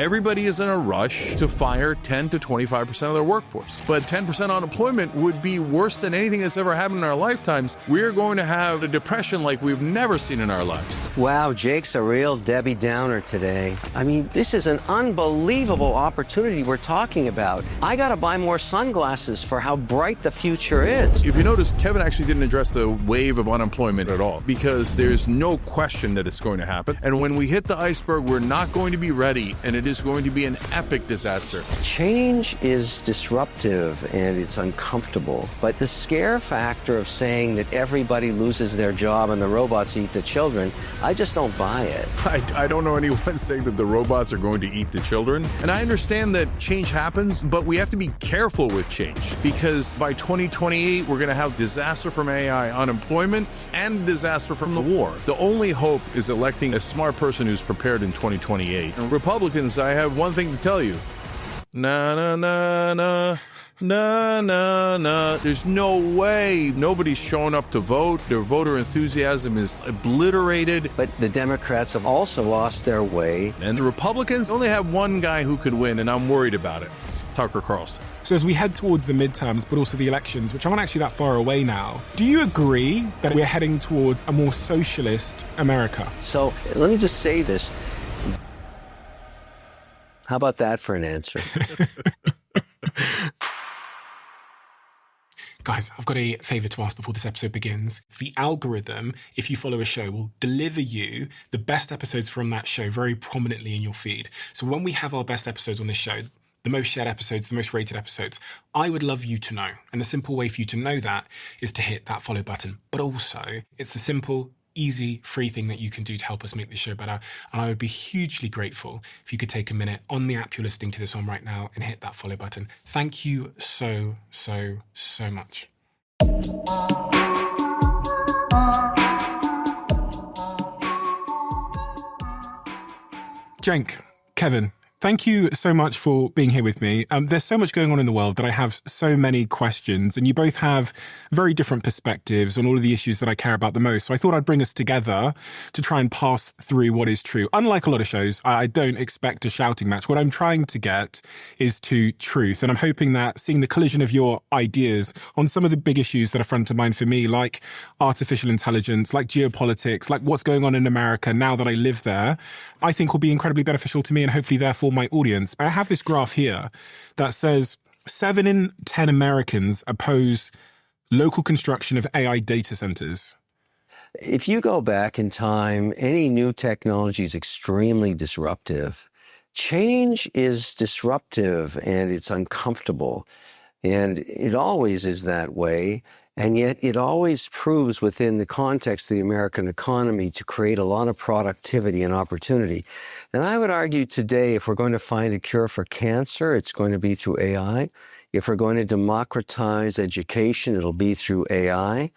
Everybody is in a rush to fire 10 to 25% of their workforce. But 10% unemployment would be worse than anything that's ever happened in our lifetimes. We're going to have a depression like we've never seen in our lives. Wow, Jake's a real Debbie Downer today. I mean, this is an unbelievable opportunity we're talking about. I got to buy more sunglasses for how bright the future is. If you notice, Kevin actually didn't address the wave of unemployment at all, because there's no question that it's going to happen. And when we hit the iceberg, we're not going to be ready, and it is going to be an epic disaster. Change is disruptive and it's uncomfortable, but the scare factor of saying that everybody loses their job and the robots eat the children, I just don't buy it. I don't know anyone saying that the robots are going to eat the children. And I understand that change happens, but we have to be careful with change, because by 2028, we're going to have disaster from AI, unemployment, and disaster from the war. The only hope is electing a smart person who's prepared in 2028. And Republicans, I have one thing to tell you. Na, na, na, na. No, no, no. There's no way. Nobody's showing up to vote. Their voter enthusiasm is obliterated. But the Democrats have also lost their way. And the Republicans only have one guy who could win, and I'm worried about it. Tucker Carlson. So as we head towards the midterms, but also the elections, which aren't actually that far away now, do you agree that we're heading towards a more socialist America? So let me just say this. How about that for an answer? Guys, I've got a favour to ask before this episode begins. The algorithm, if you follow a show, will deliver you the best episodes from that show very prominently in your feed. So when we have our best episodes on this show, the most shared episodes, the most rated episodes, I would love you to know. And the simple way for you to know that is to hit that follow button. But also, it's the simple, easy, free thing that you can do to help us make this show better. And I would be hugely grateful if you could take a minute on the app you're listening to this on right now and hit that follow button. Thank you so, so, so much. Cenk, Kevin, thank you so much for being here with me. There's so much going on in the world that I have so many questions, and you both have very different perspectives on all of the issues that I care about the most. So I thought I'd bring us together to try and pass through what is true. Unlike a lot of shows, I don't expect a shouting match. What I'm trying to get is to truth. And I'm hoping that seeing the collision of your ideas on some of the big issues that are front of mind for me, like artificial intelligence, like geopolitics, like what's going on in America now that I live there, I think will be incredibly beneficial to me and hopefully therefore my audience. I have this graph here that says 7 in 10 Americans oppose local construction of AI data centers. If you go back in time, any new technology is extremely disruptive. Change is disruptive and it's uncomfortable. And it always is that way. And yet it always proves within the context of the American economy to create a lot of productivity and opportunity. And I would argue today, if we're going to find a cure for cancer, it's going to be through AI. If we're going to democratize education, it'll be through AI.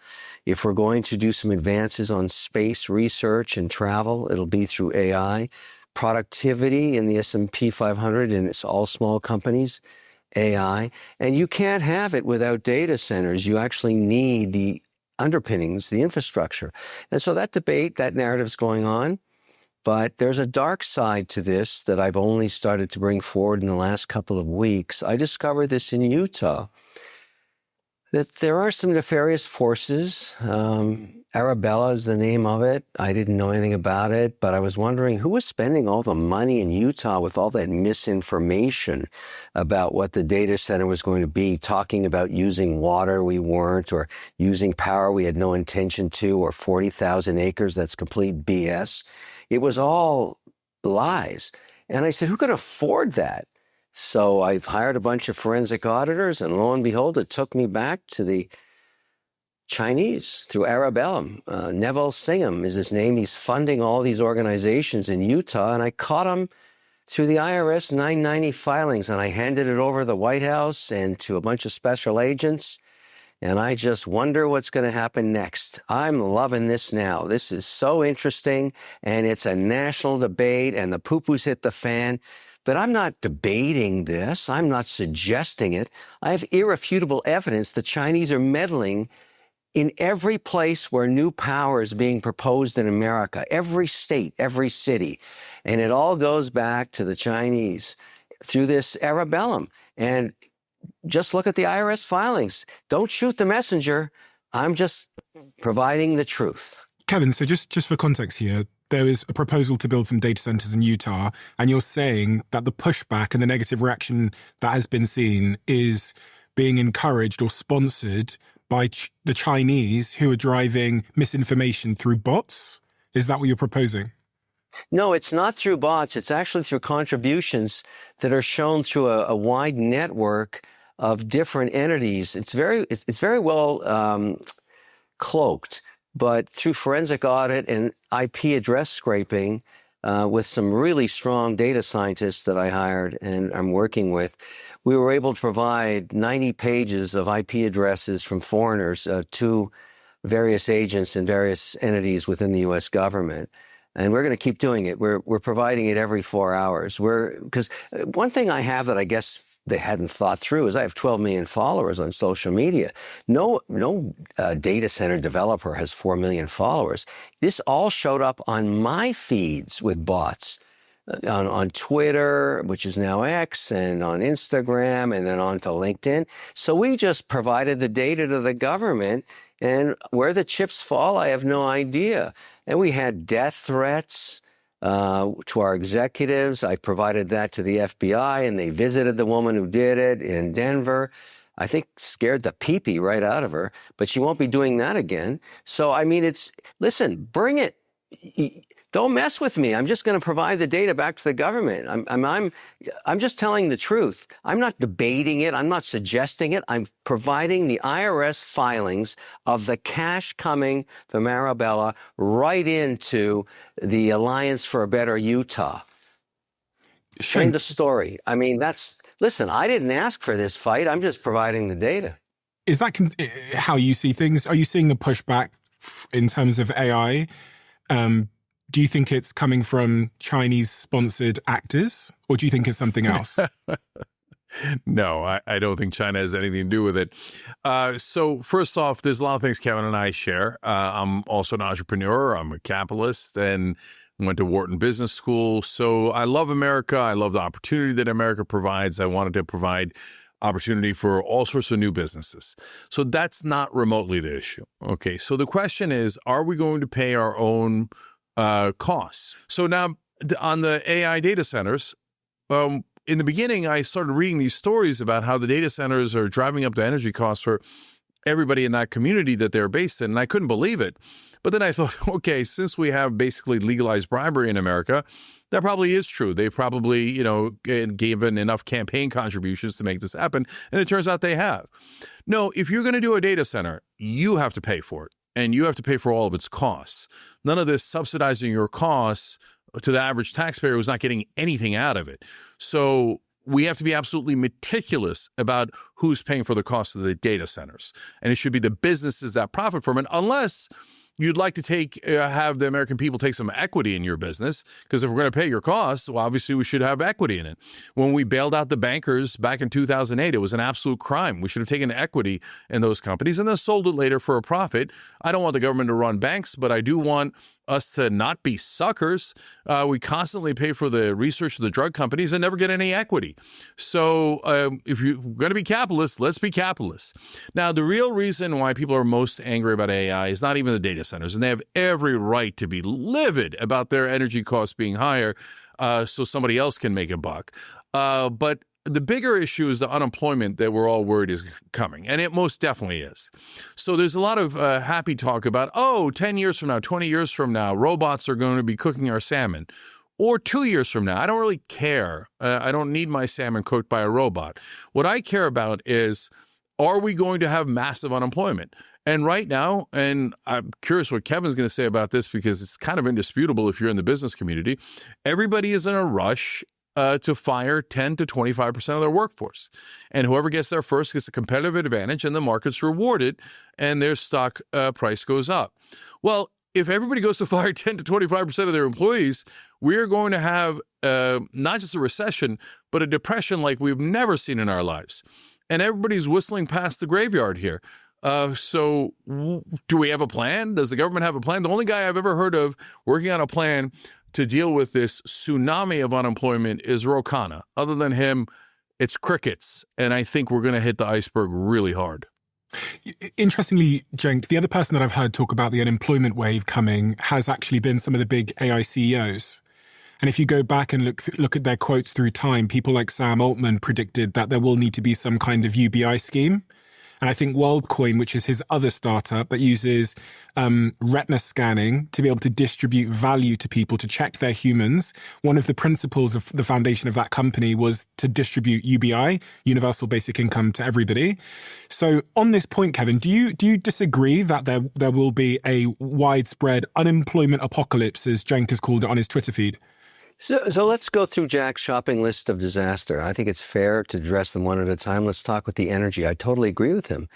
If we're going to do some advances on space research and travel, it'll be through AI. Productivity in the S&P 500, and it's all small companies, AI. And you can't have it without data centers. You actually need the underpinnings, the infrastructure. And so that debate, that narrative's going on. But there's a dark side to this that I've only started to bring forward in the last couple of weeks. I discovered this in Utah, that there are some nefarious forces. Arabella is the name of it. I didn't know anything about it, but I was wondering who was spending all the money in Utah with all that misinformation about what the data center was going to be, talking about using water we weren't, or using power we had no intention to, or 40,000 acres. That's complete BS. It was all lies. And I said, who could afford that? So I've hired a bunch of forensic auditors, and lo and behold, it took me back to the Chinese through Arabella. Neville Singham is his name. He's funding all these organizations in Utah, and I caught him through the IRS 990 filings, and I handed it over to the White House and to a bunch of special agents, and I just wonder what's going to happen next. I'm loving this now. This is so interesting, and it's a national debate, and the poo-poos hit the fan. But I'm not debating this. I'm not suggesting it. I have irrefutable evidence the Chinese are meddling in every place where new power is being proposed in America, every state, every city. And it all goes back to the Chinese through this Arabellum. And just look at the IRS filings. Don't shoot the messenger. I'm just providing the truth. Kevin, so just for context here, there is a proposal to build some data centers in Utah, and you're saying that the pushback and the negative reaction that has been seen is being encouraged or sponsored by the Chinese who are driving misinformation through bots? Is that what you're proposing? No, it's not through bots. It's actually through contributions that are shown through a wide network of different entities. It's very well cloaked, but through forensic audit and IP address scraping, with some really strong data scientists that I hired and I'm working with, we were able to provide 90 pages of IP addresses from foreigners to various agents and various entities within the U.S. government. And we're going to keep doing it. We're providing it every 4 hours. Because one thing I have that I guess they hadn't thought through is I have 12 million followers on social media. No data center developer has 4 million followers. This all showed up on my feeds with bots on Twitter, which is now X, and on Instagram, and then on to LinkedIn. So we just provided the data to the government, and where the chips fall, I have no idea. And we had death threats to our executives. I provided that to the FBI, and they visited the woman who did it in Denver. I think scared the pee-pee right out of her, but she won't be doing that again. So, I mean, listen, bring it. Don't mess with me. I'm just going to provide the data back to the government. I'm just telling the truth. I'm not debating it. I'm not suggesting it. I'm providing the IRS filings of the cash coming from Arabella right into the Alliance for a Better Utah. End of story. I mean, listen, I didn't ask for this fight. I'm just providing the data. Is that how you see things? Are you seeing the pushback in terms of AI? Do you think it's coming from Chinese-sponsored actors, or do you think it's something else? No, I don't think China has anything to do with it. So first off, there's a lot of things Kevin and I share. I'm also an entrepreneur. I'm a capitalist and went to Wharton Business School. So I love America. I love the opportunity that America provides. I wanted to provide opportunity for all sorts of new businesses. So that's not remotely the issue. Okay, so the question is, are we going to pay our own costs? So now on the AI data centers, in the beginning, I started reading these stories about how the data centers are driving up the energy costs for everybody in that community that they're based in, and I couldn't believe it. But then I thought, okay, since we have basically legalized bribery in America, that probably is true. They probably, given enough campaign contributions to make this happen, and it turns out they have. No, if you're going to do a data center, you have to pay for it. And you have to pay for all of its costs. None of this subsidizing your costs to the average taxpayer who's not getting anything out of it. So we have to be absolutely meticulous about who's paying for the cost of the data centers. And it should be the businesses that profit from it, unless you'd like to have the American people take some equity in your business, because if we're going to pay your costs, well, obviously we should have equity in it. When we bailed out the bankers back in 2008, it was an absolute crime. We should have taken equity in those companies and then sold it later for a profit. I don't want the government to run banks, but I do want us to not be suckers. We constantly pay for the research of the drug companies and never get any equity. So if you're going to be capitalists, let's be capitalists. Now, the real reason why people are most angry about AI is not even the data centers, and they have every right to be livid about their energy costs being higher so somebody else can make a buck. But the bigger issue is the unemployment that we're all worried is coming, and it most definitely is. So there's a lot of happy talk about, 10 years from now, 20 years from now, robots are going to be cooking our salmon. Or 2 years from now. I don't really care. I don't need my salmon cooked by a robot. What I care about is, are we going to have massive unemployment? And right now, and I'm curious what Kevin's going to say about this, because it's kind of indisputable if you're in the business community, everybody is in a rush to fire 10 to 25% of their workforce. And whoever gets there first gets a competitive advantage, and the market's rewarded, and their stock price goes up. Well, if everybody goes to fire 10 to 25% of their employees, we're going to have not just a recession, but a depression like we've never seen in our lives. And everybody's whistling past the graveyard here. Do we have a plan? Does the government have a plan? The only guy I've ever heard of working on a plan to deal with this tsunami of unemployment is Ro Khanna. Other than him, it's crickets. And I think we're going to hit the iceberg really hard. Interestingly, Cenk, the other person that I've heard talk about the unemployment wave coming has actually been some of the big AI CEOs. And if you go back and look at their quotes through time, people like Sam Altman predicted that there will need to be some kind of UBI scheme. And I think WorldCoin, which is his other startup that uses retina scanning to be able to distribute value to people, to check they're humans. One of the principles of the foundation of that company was to distribute UBI, universal basic income, to everybody. So on this point, Kevin, do you disagree that there will be a widespread unemployment apocalypse, as Cenk has called it on his Twitter feed? So let's go through Jack's shopping list of disaster. I think it's fair to address them one at a time. Let's talk with the energy. I totally agree with him.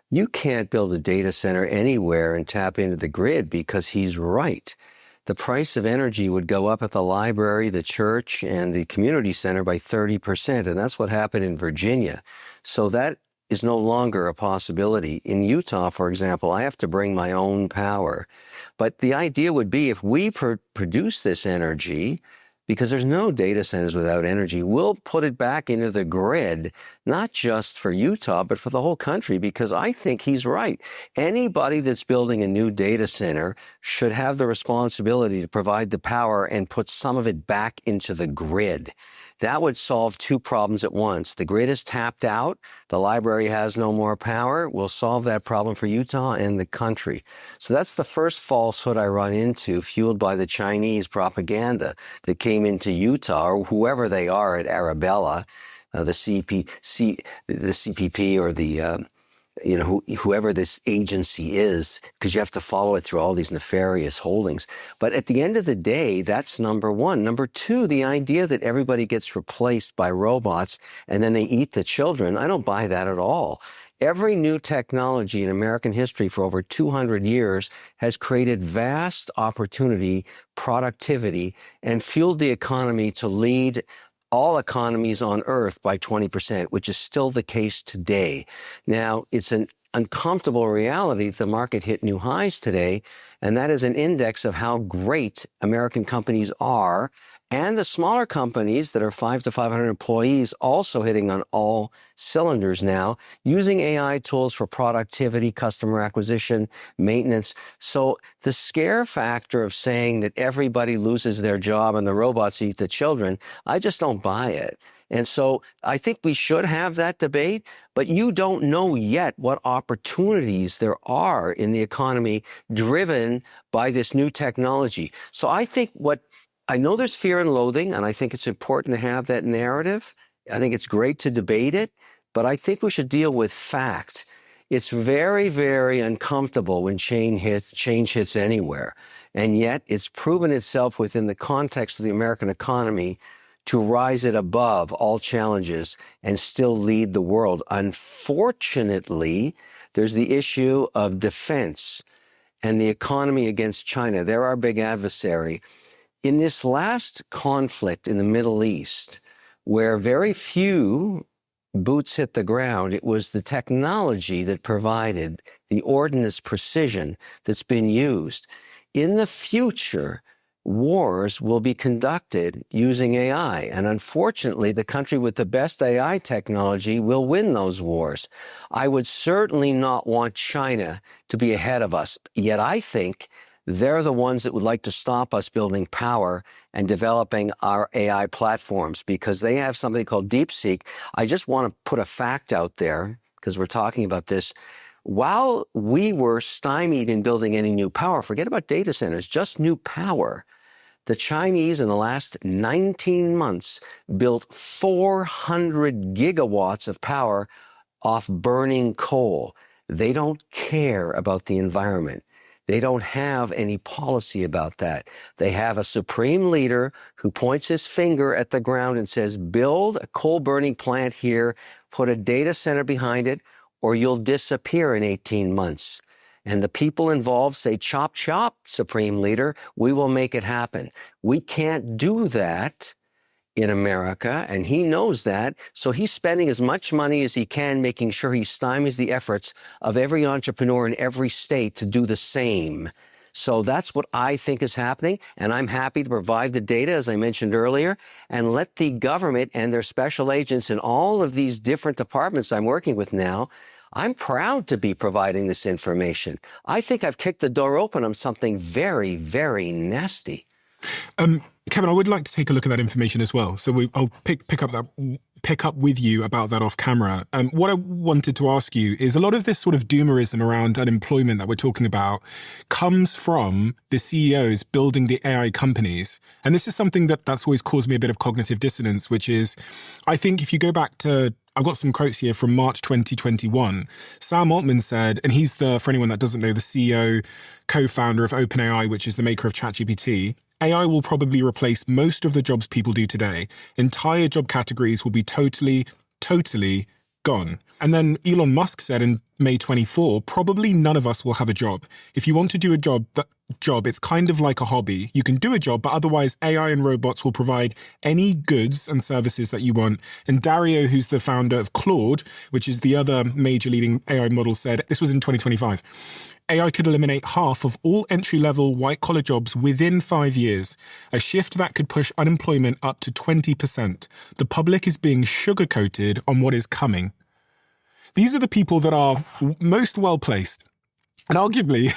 You can't build a data center anywhere and tap into the grid because he's right. The price of energy would go up at the library, the church, and the community center by 30%. And that's what happened in Virginia. So that is no longer a possibility. In Utah, for example, I have to bring my own power. But the idea would be if we produce this energy, because there's no data centers without energy, we'll put it back into the grid, not just for Utah, but for the whole country, because I think he's right. Anybody that's building a new data center should have the responsibility to provide the power and put some of it back into the grid. That would solve two problems at once. The grid is tapped out. The library has no more power. We'll solve that problem for Utah and the country. So that's the first falsehood I run into, fueled by the Chinese propaganda that came into Utah, or whoever they are at Arabella, the CPP or the whoever this agency is, because you have to follow it through all these nefarious holdings. But at the end of the day, that's number one. Number two, the idea that everybody gets replaced by robots and then they eat the children, I don't buy that at all. Every new technology in American history for over 200 years has created vast opportunity, productivity, and fueled the economy to lead all economies on Earth by 20%, which is still the case today. Now, it's an uncomfortable reality. The market hit new highs today, and that is an index of how great American companies are, and the smaller companies that are 5 to 500 employees also hitting on all cylinders now, using AI tools for productivity, customer acquisition, maintenance. So the scare factor of saying that everybody loses their job and the robots eat the children, I just don't buy it. And so I think we should have that debate, but you don't know yet what opportunities there are in the economy driven by this new technology. So I think I know there's fear and loathing, and I think it's important to have that narrative. I think it's great to debate it, but I think we should deal with fact. It's very, very uncomfortable when change hits anywhere, and yet it's proven itself within the context of the American economy to rise it above all challenges and still lead the world. Unfortunately, there's the issue of defense and the economy against China. They're our big adversary. In this last conflict in the Middle East, where very few boots hit the ground, it was the technology that provided the ordnance precision that's been used. In the future, wars will be conducted using AI. And unfortunately, the country with the best AI technology will win those wars. I would certainly not want China to be ahead of us. Yet I think they're the ones that would like to stop us building power and developing our AI platforms because they have something called DeepSeek. I just want to put a fact out there because we're talking about this. While we were stymied in building any new power, forget about data centers, just new power, the Chinese in the last 19 months built 400 gigawatts of power off burning coal. They don't care about the environment. They don't have any policy about that. They have a supreme leader who points his finger at the ground and says, build a coal-burning plant here, put a data center behind it, or you'll disappear in 18 months. And the people involved say, chop, chop, supreme leader, we will make it happen. We can't do that in America, and he knows that. So he's spending as much money as he can, making sure he stymies the efforts of every entrepreneur in every state to do the same. So that's what I think is happening, and I'm happy to provide the data, as I mentioned earlier, and let the government and their special agents in all of these different departments I'm working with now. I'm proud to be providing this information. I think I've kicked the door open on something very, very nasty. Kevin, I would like to take a look at that information as well. So I'll pick up with you about that off camera. What I wanted to ask you is a lot of this sort of doomerism around unemployment that we're talking about comes from the CEOs building the AI companies. And this is something that's always caused me a bit of cognitive dissonance, which is, I think if you go back to, I've got some quotes here from March 2021. Sam Altman said, and he's for anyone that doesn't know, the CEO, co-founder of OpenAI, which is the maker of ChatGPT, AI will probably replace most of the jobs people do today. Entire job categories will be totally gone. And then Elon Musk said in May 24, probably none of us will have a job. If you want to do a job, it's kind of like a hobby. You can do a job, but otherwise AI and robots will provide any goods and services that you want. And Dario, who's the founder of Claude, which is the other major leading AI model, said, this was in 2025, AI could eliminate half of all entry-level white-collar jobs within 5 years, a shift that could push unemployment up to 20%. The public is being sugar-coated on what is coming. These are the people that are most well-placed, and arguably,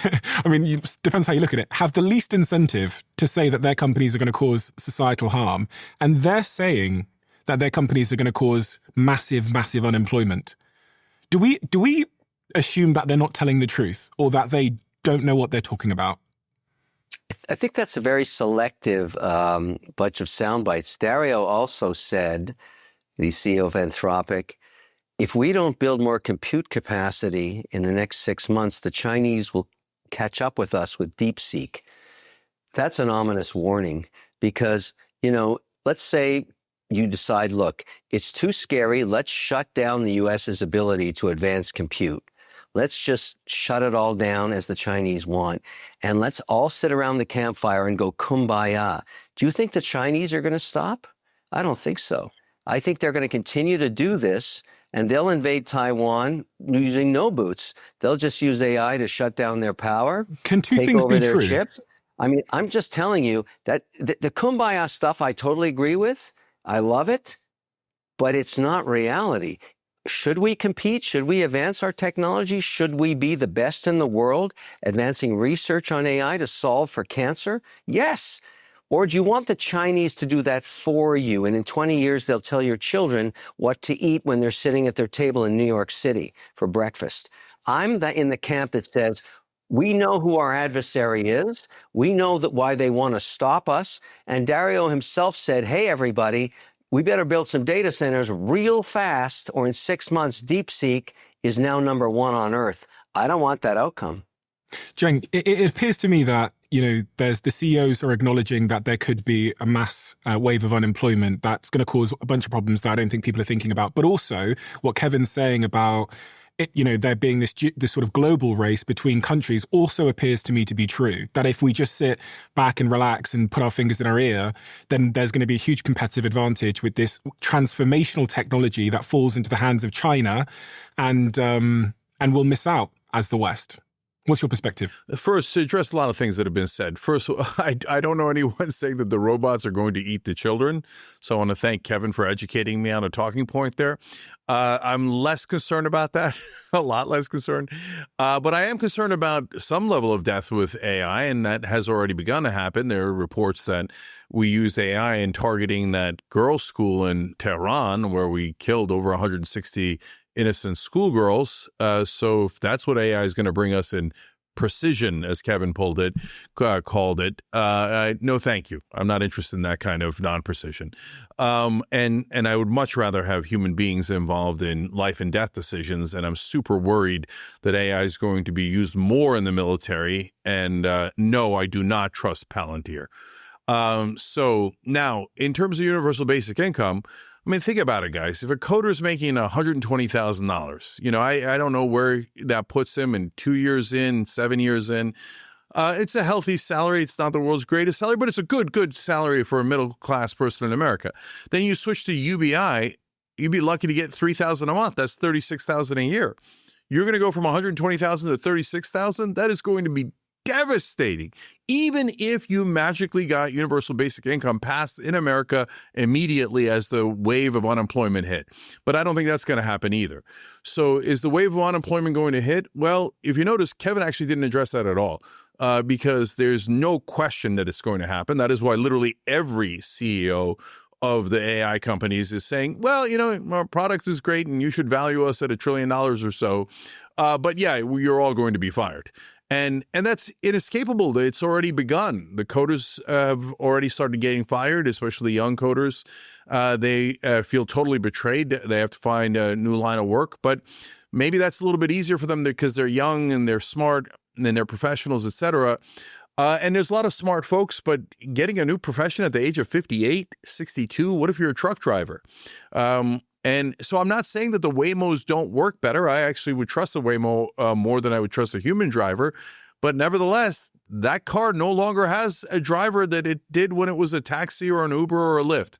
I mean, it depends how you look at it, have the least incentive to say that their companies are going to cause societal harm, and they're saying that their companies are going to cause massive, massive unemployment. Do we assume that they're not telling the truth or that they don't know what they're talking about? I think that's a very selective bunch of sound bites. Dario also said, the CEO of Anthropic, if we don't build more compute capacity in the next 6 months, the Chinese will catch up with us with DeepSeek. That's an ominous warning because, let's say you decide, look, it's too scary. Let's shut down the U.S.'s ability to advance compute. Let's just shut it all down as the Chinese want. And let's all sit around the campfire and go kumbaya. Do you think the Chinese are going to stop? I don't think so. I think they're going to continue to do this, and they'll invade Taiwan using no boots. They'll just use AI to shut down their power. Can two things be true? Chips. I mean, I'm just telling you that the kumbaya stuff I totally agree with. I love it, but it's not reality. Should we compete? Should we advance our technology? Should we be the best in the world advancing research on AI to solve for cancer? Yes. Or do you want the Chinese to do that for you? And in 20 years, they'll tell your children what to eat when they're sitting at their table in New York City for breakfast. I'm in the camp that says, we know who our adversary is. We know that why they want to stop us. And Dario himself said, hey, everybody, we better build some data centers real fast, or in 6 months, DeepSeek is now number one on Earth. I don't want that outcome. Cenk, it appears to me that, there's the CEOs are acknowledging that there could be a mass wave of unemployment that's going to cause a bunch of problems that I don't think people are thinking about. But also what Kevin's saying about there being this sort of global race between countries also appears to me to be true. That if we just sit back and relax and put our fingers in our ear, then there's going to be a huge competitive advantage with this transformational technology that falls into the hands of China, and we'll miss out as the West. What's your perspective? First, to address a lot of things that have been said. First, I don't know anyone saying that the robots are going to eat the children. So I want to thank Kevin for educating me on a talking point there. I'm less concerned about that, a lot less concerned. But I am concerned about some level of death with AI, and that has already begun to happen. There are reports that we use AI in targeting that girls' school in Tehran, where we killed over 160 innocent schoolgirls. So if that's what AI is going to bring us in precision, as Kevin called it, no, thank you. I'm not interested in that kind of non-precision. And I would much rather have human beings involved in life and death decisions. And I'm super worried that AI is going to be used more in the military. And no, I do not trust Palantir. So now, in terms of universal basic income, I mean, think about it, guys. If a coder is making $120,000, I don't know where that puts him in 2 years in, 7 years in. It's a healthy salary. It's not the world's greatest salary, but it's a good salary for a middle-class person in America. Then you switch to UBI, you'd be lucky to get $3,000 a month. That's $36,000 a year. You're going to go from $120,000 to $36,000. That is going to be devastating, even if you magically got universal basic income passed in America immediately as the wave of unemployment hit. But I don't think that's going to happen either. So is the wave of unemployment going to hit? Well, if you notice, Kevin actually didn't address that at all. Because there's no question that it's going to happen. That is why literally every CEO of the AI companies is saying, well, our product is great and you should value us at $1 trillion or so. But yeah, you're all going to be fired. And that's inescapable. It's already begun. The coders have already started getting fired, especially young coders. They feel totally betrayed. They have to find a new line of work. But maybe that's a little bit easier for them because they're young and they're smart and they're professionals, et cetera. And there's a lot of smart folks, but getting a new profession at the age of 58, 62, what if you're a truck driver? And so I'm not saying that the Waymos don't work better. I actually would trust a Waymo more than I would trust a human driver. But nevertheless, that car no longer has a driver that it did when it was a taxi or an Uber or a Lyft.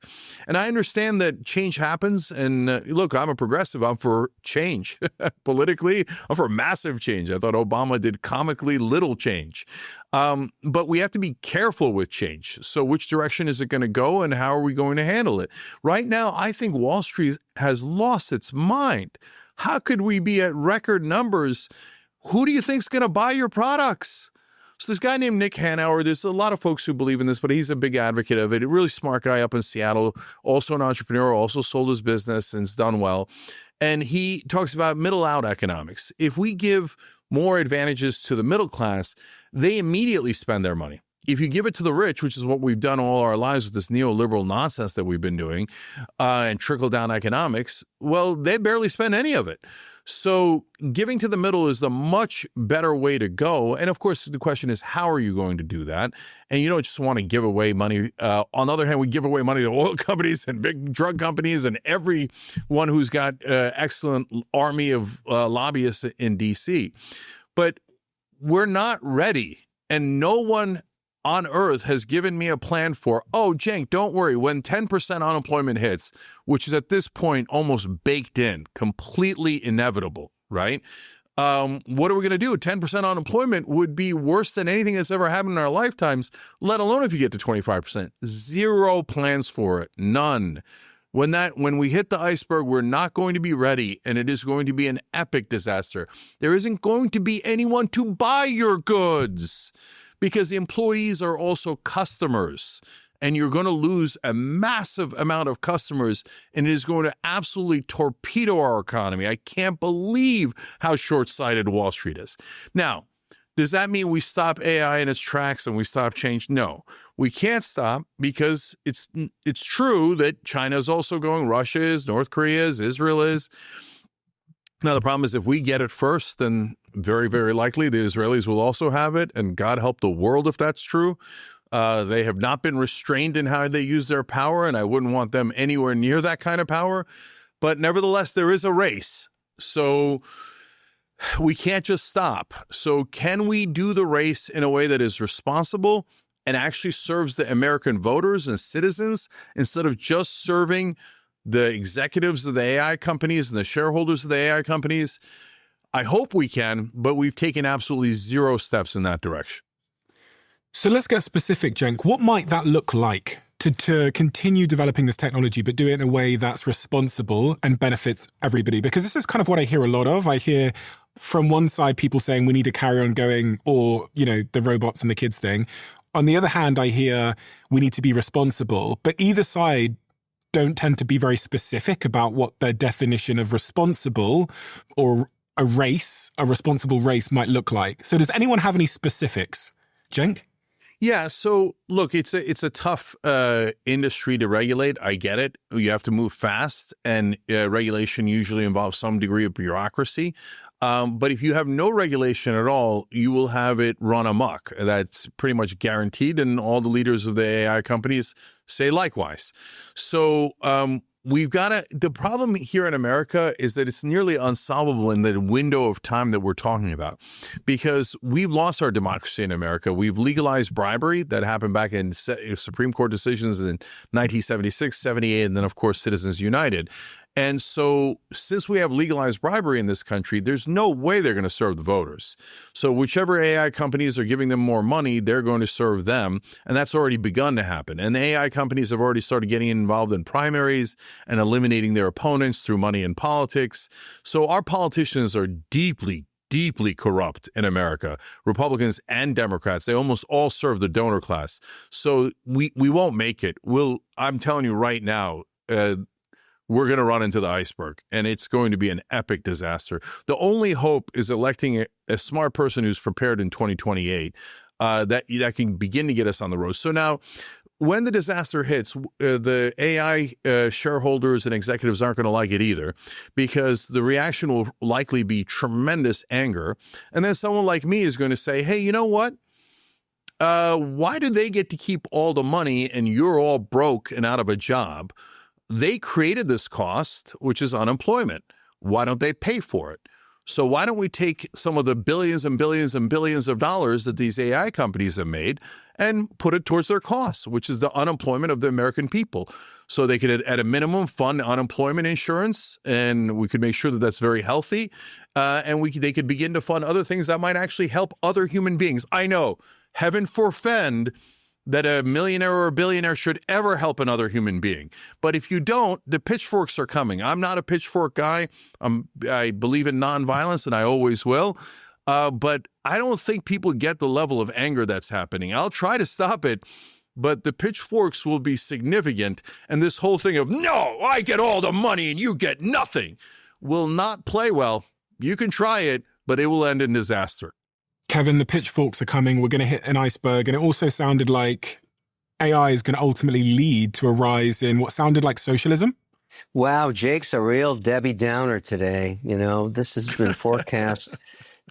And I understand that change happens. And look, I'm a progressive. I'm for change. Politically, I'm for massive change. I thought Obama did comically little change. But we have to be careful with change. So which direction is it going to go and how are we going to handle it? Right now, I think Wall Street has lost its mind. How could we be at record numbers? Who do you think is going to buy your products? So this guy named Nick Hanauer, there's a lot of folks who believe in this, but he's a big advocate of it. A really smart guy up in Seattle, also an entrepreneur, also sold his business and has done well. And he talks about middle out economics. If we give more advantages to the middle class, they immediately spend their money. If you give it to the rich, which is what we've done all our lives with this neoliberal nonsense that we've been doing, and trickle-down economics, well, they barely spend any of it. So giving to the middle is the much better way to go. And of course, the question is, how are you going to do that? And you don't just want to give away money. On the other hand, we give away money to oil companies and big drug companies and everyone who's got excellent army of lobbyists in D.C. But we're not ready. And no one on earth has given me a plan for, oh, Cenk, don't worry, when 10% unemployment hits, which is at this point almost baked in, completely inevitable, right? What are we going to do? 10% unemployment would be worse than anything that's ever happened in our lifetimes, let alone if you get to 25%. Zero plans for it. None. When we hit the iceberg, we're not going to be ready, and it is going to be an epic disaster. There isn't going to be anyone to buy your goods, because the employees are also customers, and you're going to lose a massive amount of customers, and it is going to absolutely torpedo our economy. I can't believe how short-sighted Wall Street is. Now, does that mean we stop AI in its tracks and we stop change? No, we can't stop, because it's true that China is also going, Russia is, North Korea is, Israel is. Now, the problem is if we get it first, then very, very likely the Israelis will also have it. And God help the world if that's true. They have not been restrained in how they use their power, and I wouldn't want them anywhere near that kind of power. But nevertheless, there is a race. So we can't just stop. So can we do the race in a way that is responsible and actually serves the American voters and citizens instead of just serving the executives of the AI companies and the shareholders of the AI companies? I hope we can, but we've taken absolutely zero steps in that direction. So let's get specific, Cenk. What might that look like to continue developing this technology, but do it in a way that's responsible and benefits everybody? Because this is kind of what I hear a lot of. I hear from one side people saying we need to carry on going, or, the robots and the kids thing. On the other hand, I hear we need to be responsible, but either side don't tend to be very specific about what their definition of responsible or a responsible race might look like. So does anyone have any specifics? Cenk? Yeah, so look, it's a tough industry to regulate. I get it. You have to move fast, and regulation usually involves some degree of bureaucracy. But if you have no regulation at all, you will have it run amok. That's pretty much guaranteed, and all the leaders of the AI companies say likewise. So the problem here in America is that it's nearly unsolvable in the window of time that we're talking about, because we've lost our democracy in America. We've legalized bribery. That happened back in Supreme Court decisions in 1976, 78, and then, of course, Citizens United. And so since we have legalized bribery in this country, there's no way they're going to serve the voters. So whichever AI companies are giving them more money, they're going to serve them. And that's already begun to happen. And the AI companies have already started getting involved in primaries and eliminating their opponents through money in politics. So our politicians are deeply corrupt in America. Republicans and Democrats, they almost all serve the donor class. So we won't make it. I'm telling you right now, we're going to run into the iceberg, and it's going to be an epic disaster. The only hope is electing a smart person who's prepared in 2028 that can begin to get us on the road. So now, when the disaster hits, the AI shareholders and executives aren't going to like it either, because the reaction will likely be tremendous anger. And then someone like me is going to say, hey, you know what? Why do they get to keep all the money and you're all broke and out of a job? They created this cost, which is unemployment. Why don't they pay for it? So why don't we take some of the billions and billions and billions of dollars that these AI companies have made and put it towards their costs, which is the unemployment of the American people. So they could, at a minimum, fund unemployment insurance, and we could make sure that that's very healthy. And they could begin to fund other things that might actually help other human beings. I know, heaven forfend that a millionaire or a billionaire should ever help another human being. But if you don't, the pitchforks are coming. I'm not a pitchfork guy. I believe in nonviolence, and I always will. But I don't think people get the level of anger that's happening. I'll try to stop it, but the pitchforks will be significant. And this whole thing of, no, I get all the money and you get nothing, will not play well. You can try it, but it will end in disaster. Kevin, the pitchforks are coming. We're going to hit an iceberg. And it also sounded like AI is going to ultimately lead to a rise in what sounded like socialism. Wow, Jake's a real Debbie Downer today. You know, this has been forecast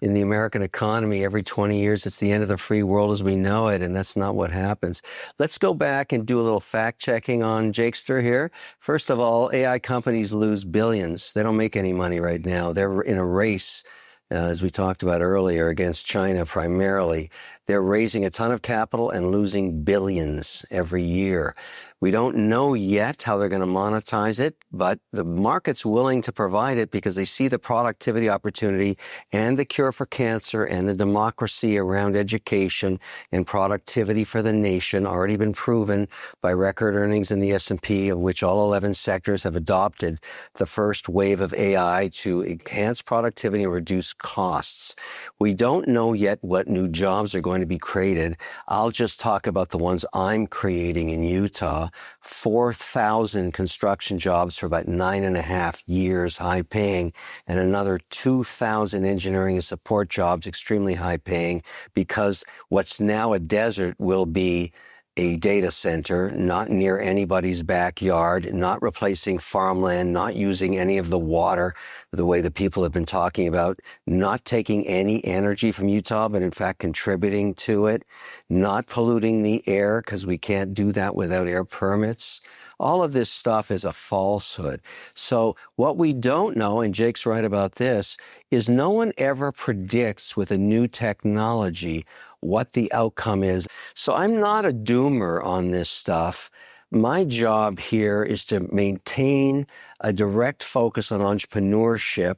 in the American economy every 20 years. It's the end of the free world as we know it, and that's not what happens. Let's go back and do a little fact-checking on Jakester here. First of all, AI companies lose billions. They don't make any money right now. They're in a race, as we talked about earlier, against China primarily. They're raising a ton of capital and losing billions every year. We don't know yet how they're going to monetize it, but the market's willing to provide it because they see the productivity opportunity and the cure for cancer and the democracy around education and productivity for the nation already been proven by record earnings in the S&P, of which all 11 sectors have adopted the first wave of AI to enhance productivity and reduce costs. We don't know yet what new jobs are going to be created. I'll just talk about the ones I'm creating in Utah. 4,000 construction jobs for about 9.5 years, high paying, and another 2,000 engineering and support jobs, extremely high paying, because what's now a desert will be a data center, not near anybody's backyard, not replacing farmland, not using any of the water the way the people have been talking about, not taking any energy from Utah, but in fact contributing to it, not polluting the air because we can't do that without air permits. All of this stuff is a falsehood. So what we don't know, and Jake's right about this, is no one ever predicts with a new technology what the outcome is. So I'm not a doomer on this stuff. My job here is to maintain a direct focus on entrepreneurship,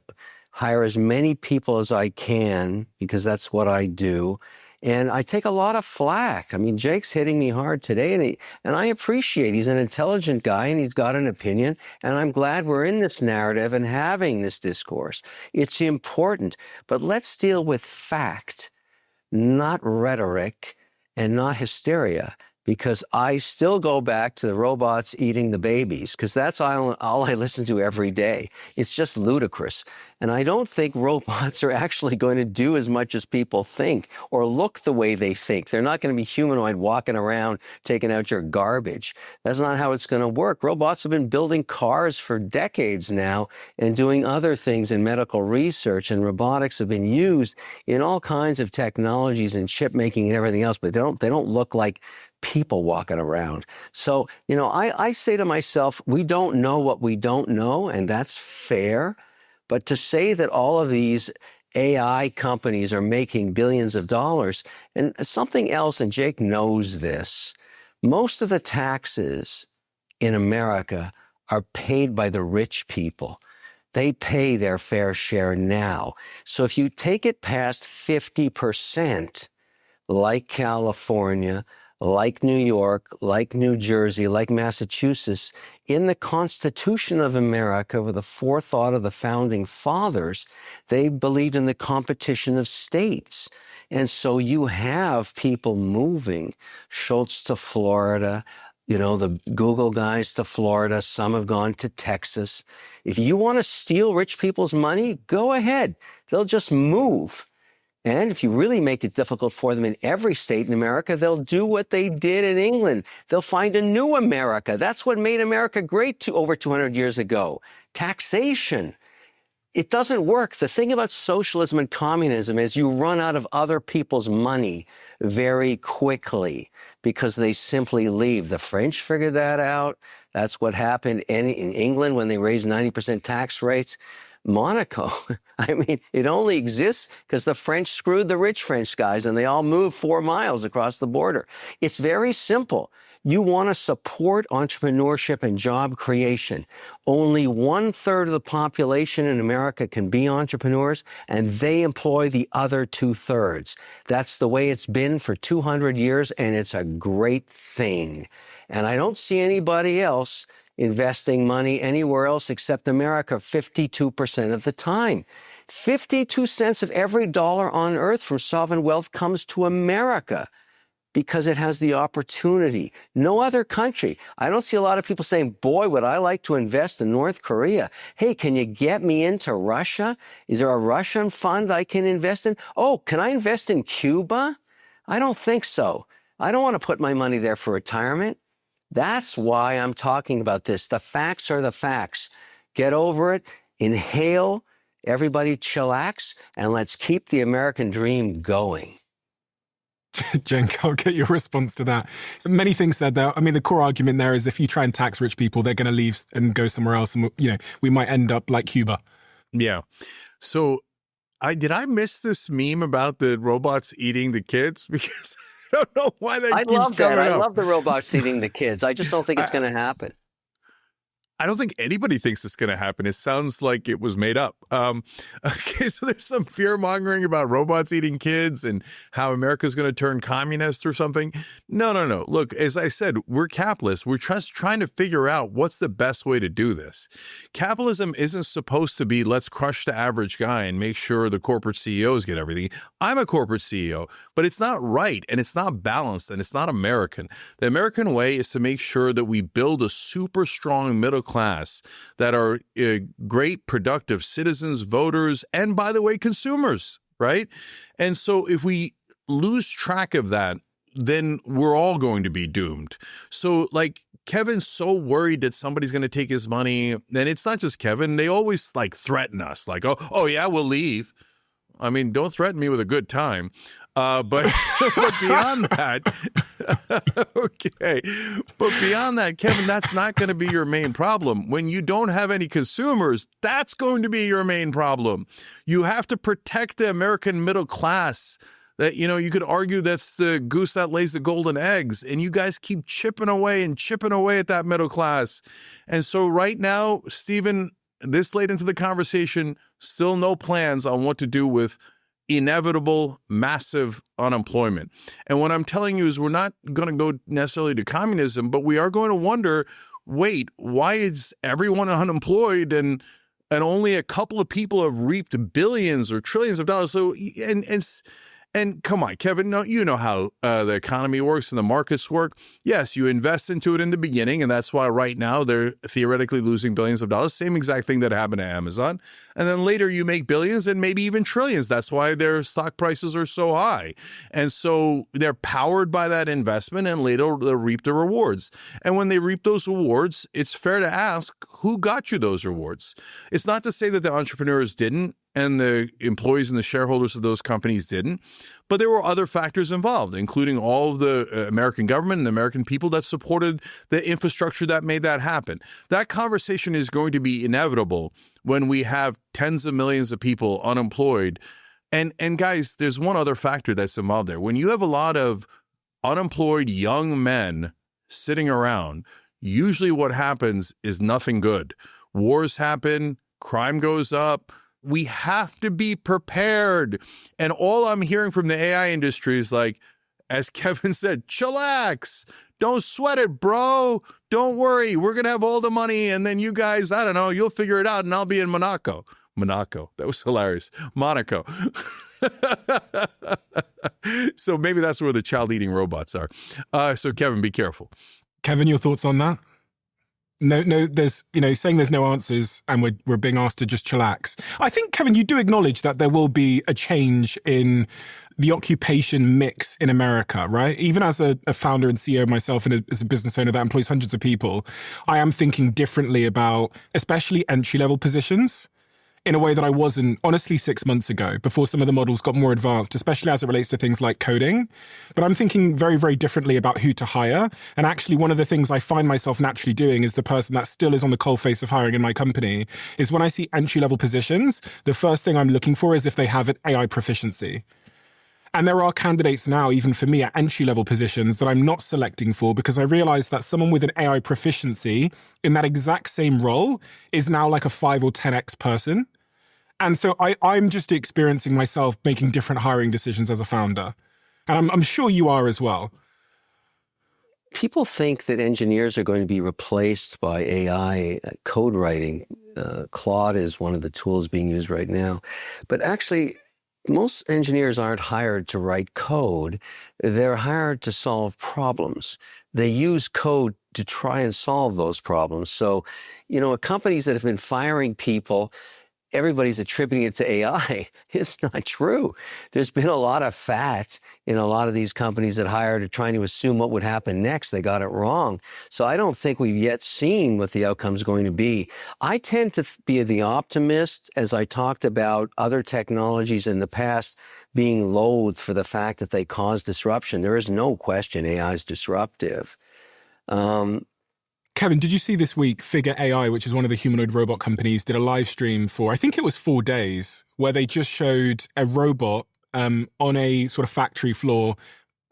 hire as many people as I can, because that's what I do. And I take a lot of flack. I mean, Jake's hitting me hard today, and I appreciate he's an intelligent guy and he's got an opinion, and I'm glad we're in this narrative and having this discourse. It's important, but let's deal with fact, not rhetoric and not hysteria, because I still go back to the robots eating the babies, because that's all I listen to every day. It's just ludicrous. And I don't think robots are actually going to do as much as people think or look the way they think. They're not going to be humanoid walking around taking out your garbage. That's not how it's going to work. Robots have been building cars for decades now and doing other things in medical research, and robotics have been used in all kinds of technologies and chip making and everything else, but they don't look like people walking around. So, I say to myself, we don't know what we don't know, and that's fair. But to say that all of these AI companies are making billions of dollars, and something else, and Jake knows this, most of the taxes in America are paid by the rich people. They pay their fair share now. So if you take it past 50%, like California, like New York, like New Jersey, like Massachusetts, in the Constitution of America, with the forethought of the founding fathers, they believed in the competition of states. And so you have people moving, Schultz to Florida, the Google guys to Florida, some have gone to Texas. If you want to steal rich people's money, go ahead. They'll just move. And if you really make it difficult for them in every state in America, they'll do what they did in England. They'll find a new America. That's what made America great over 200 years ago. Taxation. It doesn't work. The thing about socialism and communism is you run out of other people's money very quickly because they simply leave. The French figured that out. That's what happened in England when they raised 90% tax rates. Monaco, it only exists because the French screwed the rich French guys and they all moved 4 miles across the border. It's very simple. You want to support entrepreneurship and job creation. Only 1/3 of the population in America can be entrepreneurs, and they employ the other 2/3. That's the way it's been for 200 years, and it's a great thing. And I don't see anybody else investing money anywhere else except America 52% of the time. 52 cents of every dollar on earth from sovereign wealth comes to America because it has the opportunity. No other country. I don't see a lot of people saying, boy, would I like to invest in North Korea. Hey, can you get me into Russia? Is there a Russian fund I can invest in? Oh, can I invest in Cuba? I don't think so. I don't want to put my money there for retirement. That's why I'm talking about this. The facts are the facts. Get over it, inhale, everybody chillax, and let's keep the American dream going. Cenk, I'll get your response to that. Many things said there. The core argument there is if you try and tax rich people, they're going to leave and go somewhere else. And, we might end up like Cuba. Yeah. So did I miss this meme about the robots eating the kids? Because I don't know why that keeps coming up. I love the robots eating the kids. I just don't think it's going to happen. I don't think anybody thinks it's going to happen. It sounds like it was made up. Okay, so there's some fear-mongering about robots eating kids and how America's going to turn communist or something. No. Look, as I said, we're capitalists. We're just trying to figure out what's the best way to do this. Capitalism isn't supposed to be let's crush the average guy and make sure the corporate CEOs get everything. I'm a corporate CEO, but it's not right, and it's not balanced, and it's not American. The American way is to make sure that we build a super strong middle class that are great, productive citizens, voters, and, by the way, consumers, right? And so if we lose track of that, then we're all going to be doomed. So, like, Kevin's so worried that somebody's going to take his money, and it's not just Kevin. They always, threaten us, oh yeah, we'll leave. Don't threaten me with a good time. But beyond that, okay. But beyond that, Kevin, that's not going to be your main problem. When you don't have any consumers, that's going to be your main problem. You have to protect the American middle class. That, you could argue that's the goose that lays the golden eggs. And you guys keep chipping away at that middle class. And so right now, Stephen, this late into the conversation, still no plans on what to do with inevitable massive unemployment. And what I'm telling you is we're not going to go necessarily to communism, but we are going to wonder, wait, why is everyone unemployed and only a couple of people have reaped billions or trillions of dollars? So, and come on, Kevin, no, you know how the economy works and the markets work. Yes, you invest into it in the beginning, and that's why right now they're theoretically losing billions of dollars. Same exact thing that happened to Amazon. And then later you make billions and maybe even trillions. That's why their stock prices are so high. And so they're powered by that investment, and later they'll reap the rewards. And when they reap those rewards, it's fair to ask, who got you those rewards? It's not to say that the entrepreneurs didn't. and the employees and the shareholders of those companies didn't. But there were other factors involved, including all of the American government and the American people that supported the infrastructure that made that happen. That conversation is going to be inevitable when we have tens of millions of people unemployed. And guys, there's one other factor that's involved there. When you have a lot of unemployed young men sitting around, usually what happens is nothing good. Wars happen, crime goes up. We have to be prepared. And all I'm hearing from the AI industry is like, as Kevin said, chillax. Don't sweat it, bro. Don't worry. We're going to have all the money. And then you guys, I don't know, you'll figure it out and I'll be in Monaco. That was hilarious. Monaco. So maybe that's where the child-eating robots are. So Kevin, be careful. Kevin, your thoughts on that? No, there's, saying there's no answers and we're being asked to just chillax. I think, Kevin, you do acknowledge that there will be a change in the occupation mix in America, right? Even as a founder and CEO myself and as a business owner that employs hundreds of people, I am thinking differently about especially entry-level positions in a way that I wasn't, honestly, 6 months ago, before some of the models got more advanced, especially as it relates to things like coding. But I'm thinking very, very differently about who to hire. And actually, one of the things I find myself naturally doing is the person that still is on the coalface of hiring in my company is when I see entry-level positions, the first thing I'm looking for is if they have an AI proficiency. And there are candidates now, even for me, at entry-level positions that I'm not selecting for because I realize that someone with an AI proficiency in that exact same role is now like a 5 or 10x person. And so I'm just experiencing myself making different hiring decisions as a founder. And I'm sure you are as well. People think that engineers are going to be replaced by AI code writing. Claude is one of the tools being used right now. But actually, most engineers aren't hired to write code. They're hired to solve problems. They use code to try and solve those problems. So, companies that have been firing people, everybody's attributing it to AI. It's not true. There's been a lot of fat in a lot of these companies that hired are trying to assume what would happen next. They got it wrong. So I don't think we've yet seen what the outcome is going to be. I tend to be the optimist, as I talked about other technologies in the past being loathed for the fact that they cause disruption. There is no question AI is disruptive. Kevin, did you see this week Figure AI, which is one of the humanoid robot companies, did a live stream for, I think it was 4 days, where they just showed a robot on a sort of factory floor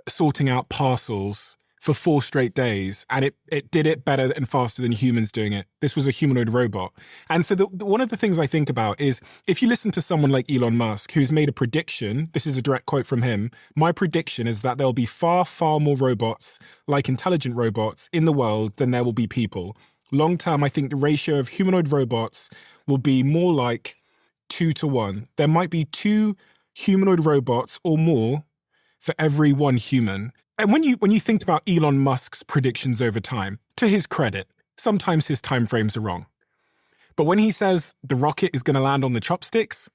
sorting out parcels for 4 straight days. And it did it better and faster than humans doing it. This was a humanoid robot. And so one of the things I think about is if you listen to someone like Elon Musk, who's made a prediction, this is a direct quote from him, my prediction is that there'll be far, far more robots, like intelligent robots, in the world than there will be people. Long term, I think the ratio of humanoid robots will be more like 2 to 1. There might be 2 humanoid robots or more for every 1 human. And when you think about Elon Musk's predictions over time, to his credit, sometimes his timeframes are wrong. But when he says the rocket is going to land on the chopsticks,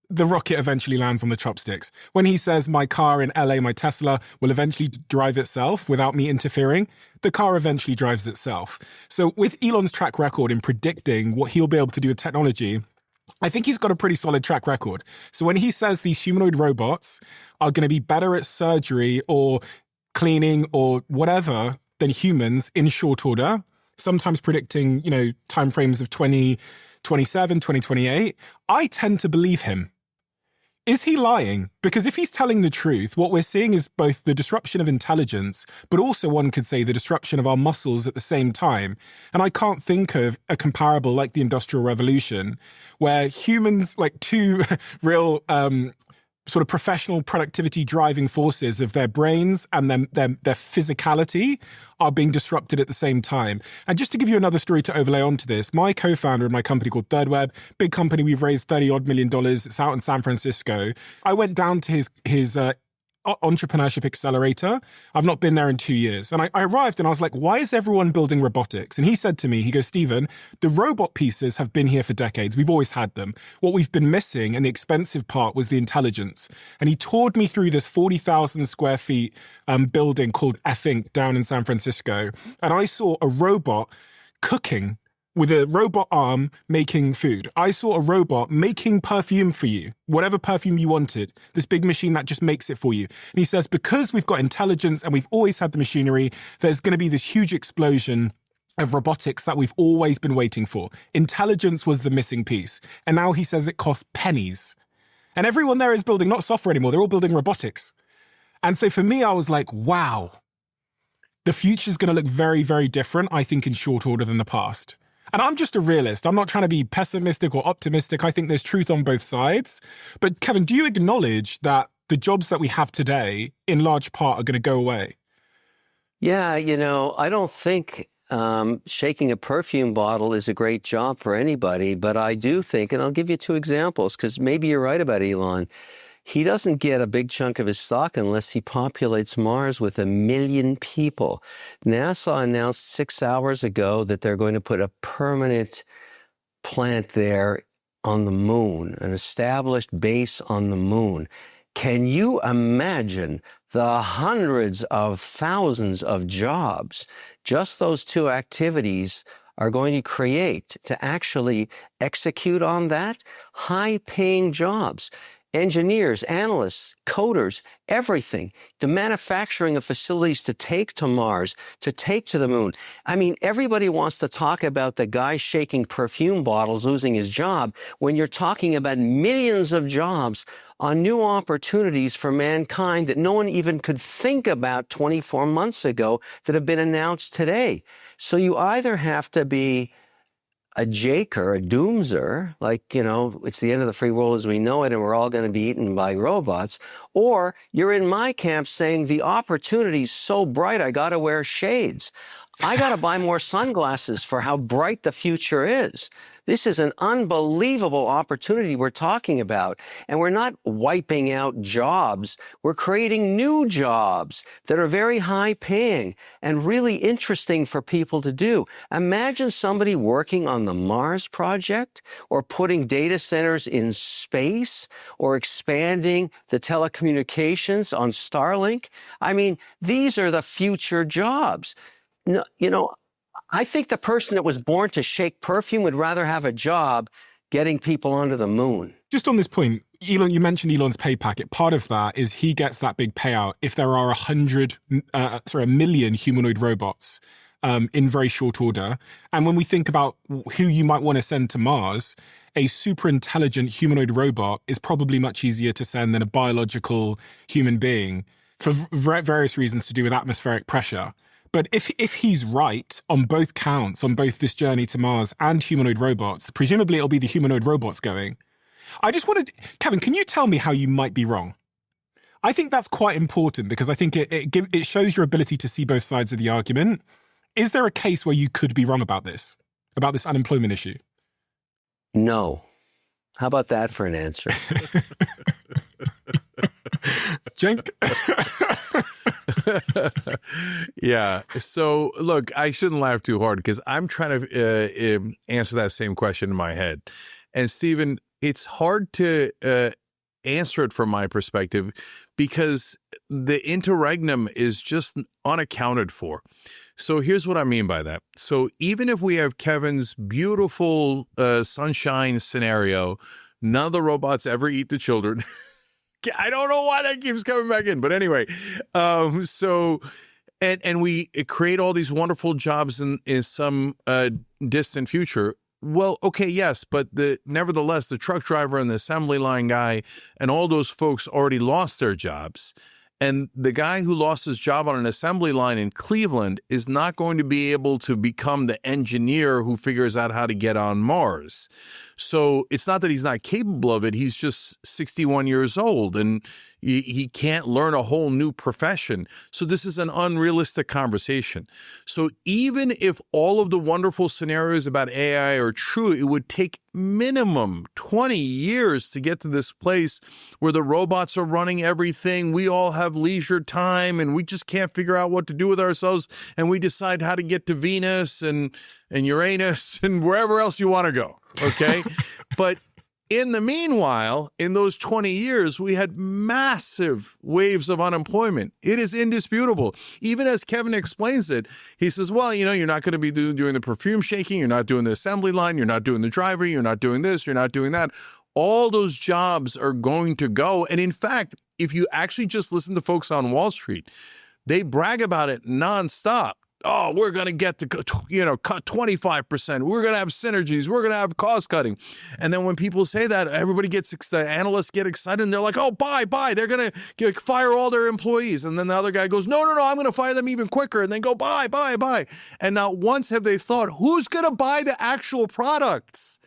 the rocket eventually lands on the chopsticks. When he says my car in LA, my Tesla, will eventually drive itself without me interfering, the car eventually drives itself. So with Elon's track record in predicting what he'll be able to do with technology, I think he's got a pretty solid track record. So when he says these humanoid robots are going to be better at surgery or cleaning or whatever than humans in short order, sometimes predicting, timeframes of 2027, 2028, I tend to believe him. Is he lying? Because if he's telling the truth, what we're seeing is both the disruption of intelligence, but also one could say the disruption of our muscles at the same time. And I can't think of a comparable like the Industrial Revolution, where humans, like 2 real sort of professional productivity driving forces of their brains and their physicality are being disrupted at the same time. And just to give you another story to overlay onto this, my co-founder in my company called Third Web, big company, we've raised $30-odd million. It's out in San Francisco. I went down to his entrepreneurship accelerator. I've not been there in 2 years. And I arrived and I was like, why is everyone building robotics? And he said to me, he goes, Stephen, the robot pieces have been here for decades. We've always had them. What we've been missing, and the expensive part, was the intelligence. And he toured me through this 40,000 square feet building called F Inc. down in San Francisco. And I saw a robot cooking with a robot arm making food. I saw a robot making perfume for you, whatever perfume you wanted, this big machine that just makes it for you. And he says, because we've got intelligence and we've always had the machinery, there's going to be this huge explosion of robotics that we've always been waiting for. Intelligence was the missing piece. And now he says it costs pennies. And everyone there is building not software anymore, they're all building robotics. And so for me, I was like, wow, the future is going to look very, very different, I think, in short order than the past. And I'm just a realist. I'm not trying to be pessimistic or optimistic. I think there's truth on both sides. But Kevin, do you acknowledge that the jobs that we have today, in large part, are going to go away? Yeah, I don't think shaking a perfume bottle is a great job for anybody, but I do think, and I'll give you two examples, because maybe you're right about Elon. He doesn't get a big chunk of his stock unless he populates Mars with 1 million people. NASA announced 6 hours ago that they're going to put a permanent plant there on the moon, an established base on the moon. Can you imagine the hundreds of thousands of jobs just those two activities are going to create to actually execute on that? High-paying jobs. Engineers, analysts, coders, everything. The manufacturing of facilities to take to Mars, to take to the moon. I mean, everybody wants to talk about the guy shaking perfume bottles losing his job when you're talking about millions of jobs on new opportunities for mankind that no one even could think about 24 months ago that have been announced today. So you either have to be a jaker, a doomser, like, it's the end of the free world as we know it and we're all going to be eaten by robots, or you're in my camp saying the opportunity's so bright I got to wear shades. I got to buy more sunglasses for how bright the future is. This is an unbelievable opportunity we're talking about. And we're not wiping out jobs. We're creating new jobs that are very high paying and really interesting for people to do. Imagine somebody working on the Mars project or putting data centers in space or expanding the telecommunications on Starlink. I mean, these are the future jobs. No, I think the person that was born to shake perfume would rather have a job getting people onto the moon. Just on this point, Elon, you mentioned Elon's pay packet. Part of that is he gets that big payout if there are 1 million humanoid robots in very short order. And when we think about who you might want to send to Mars, a super intelligent humanoid robot is probably much easier to send than a biological human being for various reasons to do with atmospheric pressure. But if he's right on both counts, on both this journey to Mars and humanoid robots, presumably it'll be the humanoid robots going. I just wanted, Kevin, can you tell me how you might be wrong? I think that's quite important because I think it shows your ability to see both sides of the argument. Is there a case where you could be wrong about this unemployment issue? No. How about that for an answer? Cenk? Yeah. So, look, I shouldn't laugh too hard because I'm trying to answer that same question in my head. And, Stephen, it's hard to answer it from my perspective because the interregnum is just unaccounted for. So here's what I mean by that. So even if we have Kevin's beautiful sunshine scenario, none of the robots ever eat the children. I don't know why that keeps coming back in, but anyway, and we create all these wonderful jobs in some distant future. Well, okay, yes, but nevertheless, the truck driver and the assembly line guy and all those folks already lost their jobs. And the guy who lost his job on an assembly line in Cleveland is not going to be able to become the engineer who figures out how to get on Mars. So it's not that he's not capable of it. He's just 61 years old and he can't learn a whole new profession. So this is an unrealistic conversation. So even if all of the wonderful scenarios about AI are true, it would take minimum 20 years to get to this place where the robots are running everything. We all have leisure time and we just can't figure out what to do with ourselves. And we decide how to get to Venus and Uranus and wherever else you want to go. Okay. But In the meanwhile, in those 20 years, we had massive waves of unemployment. It is indisputable. Even as Kevin explains it, he says, well, you're not going to be doing the perfume shaking. You're not doing the assembly line. You're not doing the driver. You're not doing this. You're not doing that. All those jobs are going to go. And in fact, if you actually just listen to folks on Wall Street, they brag about it nonstop. Oh, we're going to get to, cut 25%. We're going to have synergies. We're going to have cost cutting. And then when people say that, everybody the analysts get excited and they're like, oh, buy. They're going to fire all their employees. And then the other guy goes, no, I'm going to fire them even quicker. And then go buy. And not once have they thought, who's going to buy the actual products?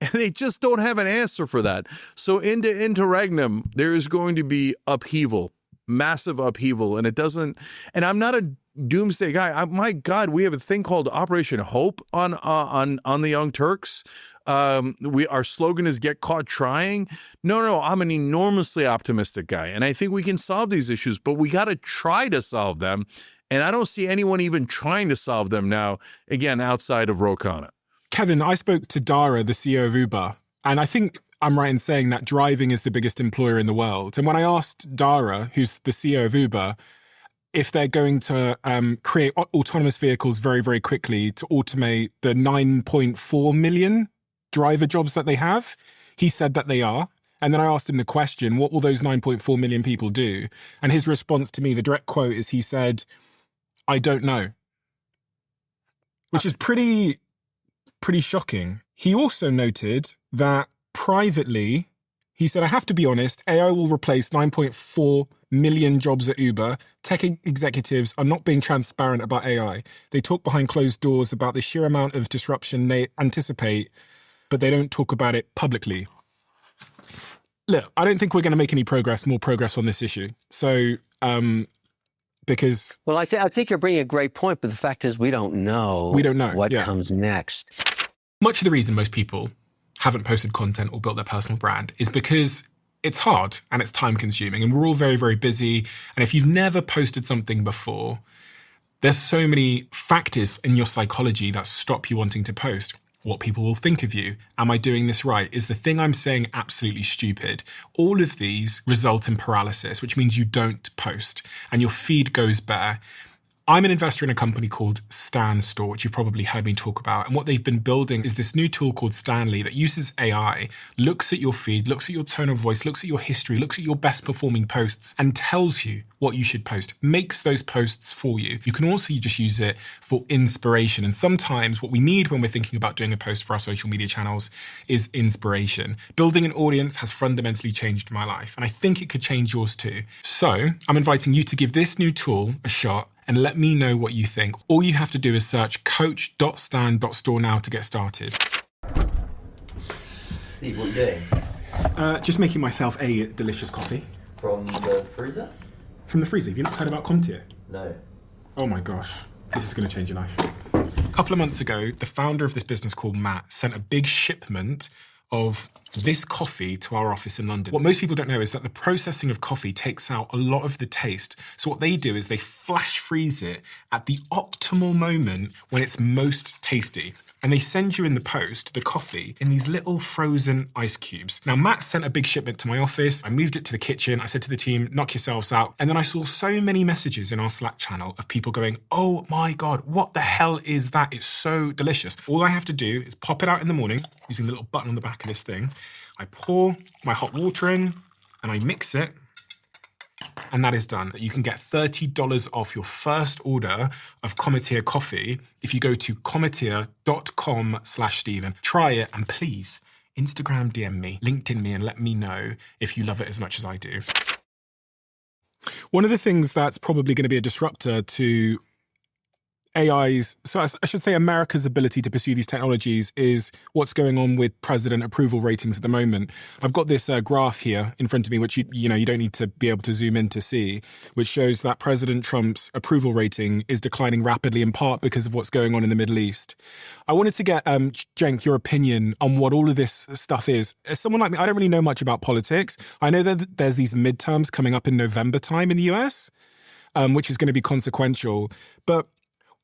And they just don't have an answer for that. So into interregnum, there is going to be upheaval, massive upheaval. And I'm not a doomsday guy. My God, we have a thing called Operation Hope on the Young Turks. Our slogan is "Get Caught Trying." No, I'm an enormously optimistic guy, and I think we can solve these issues. But we got to try to solve them, and I don't see anyone even trying to solve them now. Again, outside of Ro Khanna. Kevin, I spoke to Dara, the CEO of Uber, and I think I'm right in saying that driving is the biggest employer in the world. And when I asked Dara, who's the CEO of Uber, if they're going to create autonomous vehicles very, very quickly to automate the 9.4 million driver jobs that they have, he said that they are. And then I asked him the question, what will those 9.4 million people do? And his response to me, the direct quote is he said, I don't know. Which is pretty shocking. He also noted that privately, he said, I have to be honest, AI will replace 9.4 million jobs at Uber. Tech executives are not being transparent about AI. They talk behind closed doors about the sheer amount of disruption they anticipate, but they don't talk about it publicly. Look, I don't think we're going to make any more progress on this issue. So, because... Well, I think you're bringing a great point, but the fact is we don't know what comes next. Much of the reason most people haven't posted content or built their personal brand is because it's hard and it's time consuming and we're all very, very busy. And if you've never posted something before, there's so many factors in your psychology that stop you wanting to post. What people will think of you. Am I doing this right? Is the thing I'm saying absolutely stupid? All of these result in paralysis, which means you don't post and your feed goes bare. I'm an investor in a company called Stan Store, which you've probably heard me talk about. And what they've been building is this new tool called Stanley that uses AI, looks at your feed, looks at your tone of voice, looks at your history, looks at your best performing posts and tells you what you should post, makes those posts for you. You can also just use it for inspiration. And sometimes what we need when we're thinking about doing a post for our social media channels is inspiration. Building an audience has fundamentally changed my life. And I think it could change yours too. So I'm inviting you to give this new tool a shot and let me know what you think. All you have to do is search coach.stan.store now to get started. Steve, what are you doing? Just making myself a delicious coffee. From the freezer? From the freezer. Have you not heard about Contier? No. Oh my gosh. This is going to change your life. A couple of months ago, the founder of this business called Matt sent a big shipment of this coffee to our office in London. What most people don't know is that the processing of coffee takes out a lot of the taste. So what they do is they flash freeze it at the optimal moment when it's most tasty. And they send you in the post the coffee in these little frozen ice cubes. Now, Matt sent a big shipment to my office. I moved it to the kitchen. I said to the team, knock yourselves out. And then I saw so many messages in our Slack channel of people going, oh my God, what the hell is that? It's so delicious. All I have to do is pop it out in the morning using the little button on the back of this thing. I pour my hot water in and I mix it. And that is done. You can get $30 off your first order of Commentator coffee if you go to commentator.com/Stephen. Try it and please Instagram DM me, LinkedIn me and let me know if you love it as much as I do. One of the things that's probably going to be a disruptor to AI's, so I should say America's ability to pursue these technologies is what's going on with president approval ratings at the moment. I've got this graph here in front of me, which you don't need to be able to zoom in to see, which shows that President Trump's approval rating is declining rapidly in part because of what's going on in the Middle East. I wanted to get, Cenk, your opinion on what all of this stuff is. As someone like me, I don't really know much about politics. I know that there's these midterms coming up in November time in the US, which is going to be consequential. But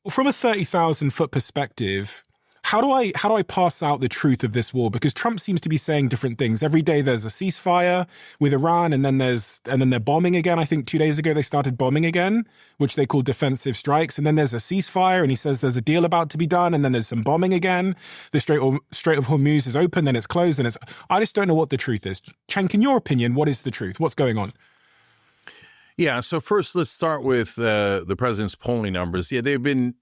from a 30,000 foot perspective, How do I pass out the truth of this war? Because Trump seems to be saying different things. Every day there's a ceasefire with Iran, and then they're bombing again. I think 2 days ago they started bombing again, which they call defensive strikes. And then there's a ceasefire, and he says there's a deal about to be done, and then there's some bombing again. The Strait of Hormuz is open, then it's closed, and I just don't know what the truth is. Cenk, in your opinion, what is the truth? What's going on? Yeah, so first let's start with the president's polling numbers. Yeah, they've been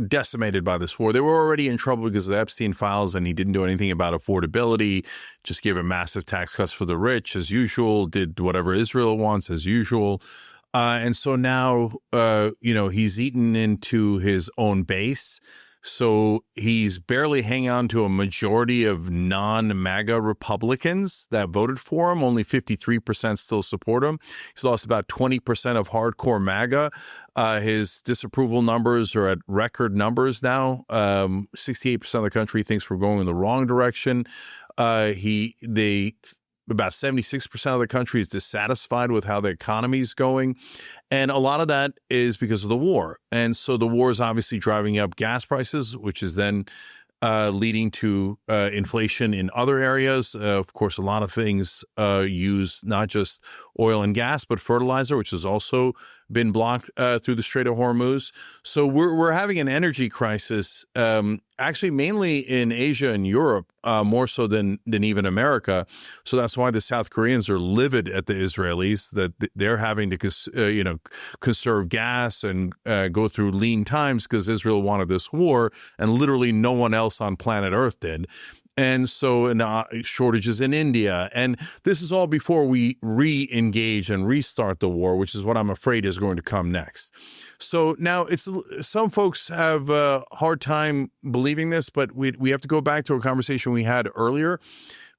decimated by this war. They were already in trouble because of the Epstein files, and he didn't do anything about affordability, just gave a massive tax cuts for the rich as usual, did whatever Israel wants as usual. And so now, he's eaten into his own base. So he's barely hanging on to a majority of non-MAGA Republicans that voted for him. Only 53% still support him. He's lost about 20% of hardcore MAGA. His disapproval numbers are at record numbers now. 68% of the country thinks we're going in the wrong direction. About 76% of the country is dissatisfied with how the economy is going. And a lot of that is because of the war. And so the war is obviously driving up gas prices, which is then leading to inflation in other areas. Of course, a lot of things use not just oil and gas, but fertilizer, which has also been blocked through the Strait of Hormuz. So we're having an energy crisis, actually mainly in Asia and Europe, more so than even America. So that's why the South Koreans are livid at the Israelis, that they're having to conserve gas and go through lean times because Israel wanted this war, and literally no one else on planet Earth did. And so shortages in India. And this is all before we re-engage and restart the war, which is what I'm afraid is going to come next. So now some folks have a hard time believing this, but we have to go back to a conversation we had earlier.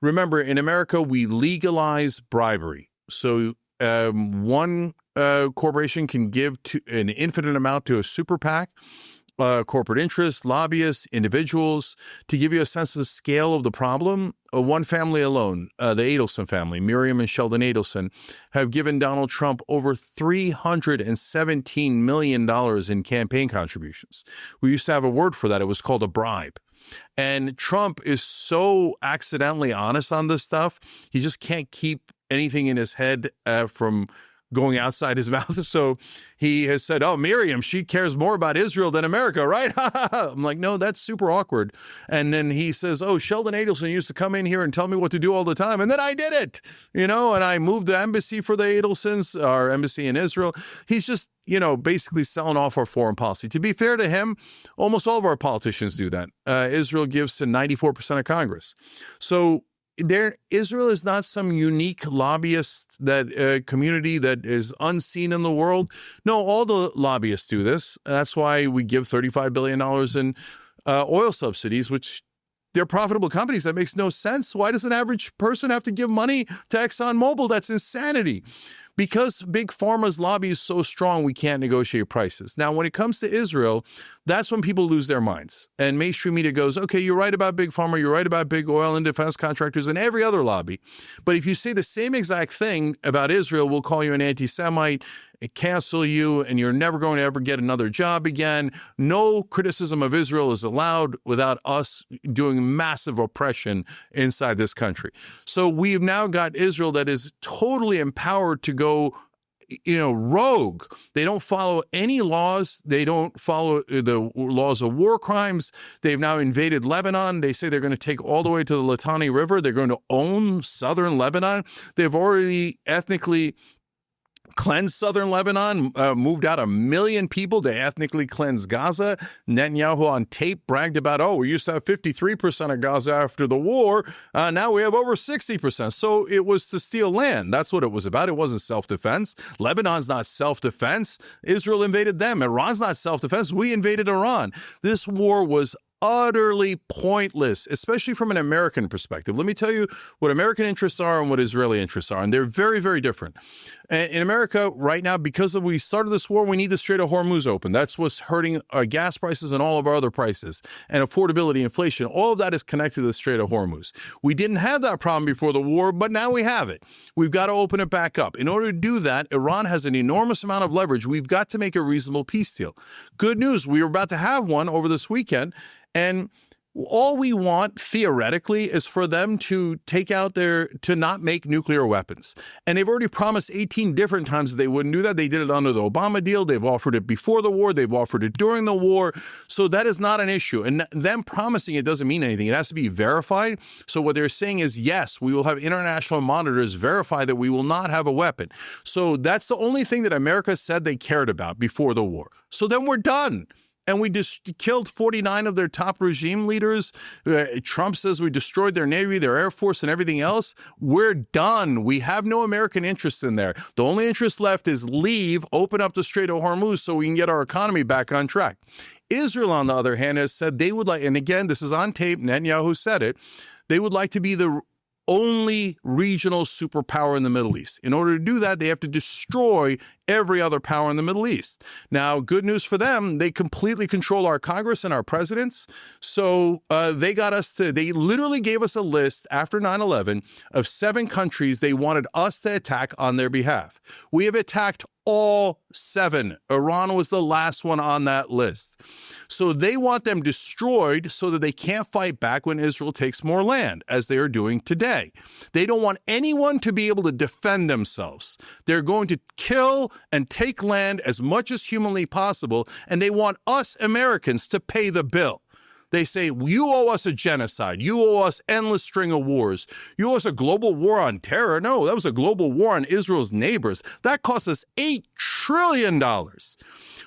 Remember, in America, we legalize bribery. So one corporation can give an infinite amount to a super PAC, corporate interests, lobbyists, individuals. To give you a sense of the scale of the problem, one family alone, the Adelson family, Miriam and Sheldon Adelson, have given Donald Trump over $317 million in campaign contributions. We used to have a word for that. It was called a bribe. And Trump is so accidentally honest on this stuff, he just can't keep anything in his head from going outside his mouth. So he has said, oh, Miriam, she cares more about Israel than America, right? I'm like, no, that's super awkward. And then he says, oh, Sheldon Adelson used to come in here and tell me what to do all the time. And then I did it, and I moved the embassy for the Adelsons, our embassy in Israel. He's just, basically selling off our foreign policy. To be fair to him, almost all of our politicians do that. Israel gives to 94% of Congress. So Israel is not some unique lobbyist community that is unseen in the world. No, all the lobbyists do this. That's why we give $35 billion in oil subsidies, which they're profitable companies. That makes no sense. Why does an average person have to give money to ExxonMobil? That's insanity. Because Big Pharma's lobby is so strong, we can't negotiate prices. Now, when it comes to Israel, that's when people lose their minds. And mainstream media goes, okay, you're right about Big Pharma, you're right about big oil and defense contractors and every other lobby. But if you say the same exact thing about Israel, we'll call you an anti-Semite, cancel you, and you're never going to ever get another job again. No criticism of Israel is allowed without us doing massive oppression inside this country. So we've now got Israel that is totally empowered to go rogue. They don't follow any laws. They don't follow the laws of war crimes. They've now invaded Lebanon. They say they're going to take all the way to the Litani River. They're going to own southern Lebanon. They've already ethnically cleansed southern Lebanon, moved out 1 million people. They ethnically cleansed Gaza. Netanyahu on tape bragged about, we used to have 53% of Gaza after the war. Now we have over 60%. So it was to steal land. That's what it was about. It wasn't self-defense. Lebanon's not self-defense. Israel invaded them. Iran's not self-defense. We invaded Iran. This war was utterly pointless, especially from an American perspective. Let me tell you what American interests are and what Israeli interests are, and they're very, very different. In America right now, because we started this war, we need the Strait of Hormuz open. That's what's hurting our gas prices and all of our other prices, and affordability, inflation. All of that is connected to the Strait of Hormuz. We didn't have that problem before the war, but now we have it. We've got to open it back up. In order to do that, Iran has an enormous amount of leverage. We've got to make a reasonable peace deal. Good news, we were about to have one over this weekend. And All we want, theoretically, is for them to to not make nuclear weapons. And they've already promised 18 different times that they wouldn't do that. They did it under the Obama deal. They've offered it before the war. They've offered it during the war. So that is not an issue. And them promising it doesn't mean anything. It has to be verified. So what they're saying is, yes, we will have international monitors verify that we will not have a weapon. So that's the only thing that America said they cared about before the war. So then we're done. And we just killed 49 of their top regime leaders. Trump says we destroyed their Navy, their Air Force, and everything else. We're done. We have no American interest in there. The only interest left is leave, open up the Strait of Hormuz so we can get our economy back on track. Israel, on the other hand, has said they would like, and again, this is on tape, Netanyahu said it, they would like to be the only regional superpower in the Middle East. In order to do that, they have to destroy every other power in the Middle East. Now, good news for them, they completely control our Congress and our presidents. So they literally gave us a list after 9/11 of 7 countries they wanted us to attack on their behalf. We have attacked all 7. Iran was the last one on that list. So they want them destroyed so that they can't fight back when Israel takes more land, as they are doing today. They don't want anyone to be able to defend themselves. They're going to kill and take land as much as humanly possible, and they want us Americans to pay the bill. They say, you owe us a genocide. You owe us endless string of wars. You owe us a global war on terror. No, that was a global war on Israel's neighbors. That cost us $8 trillion.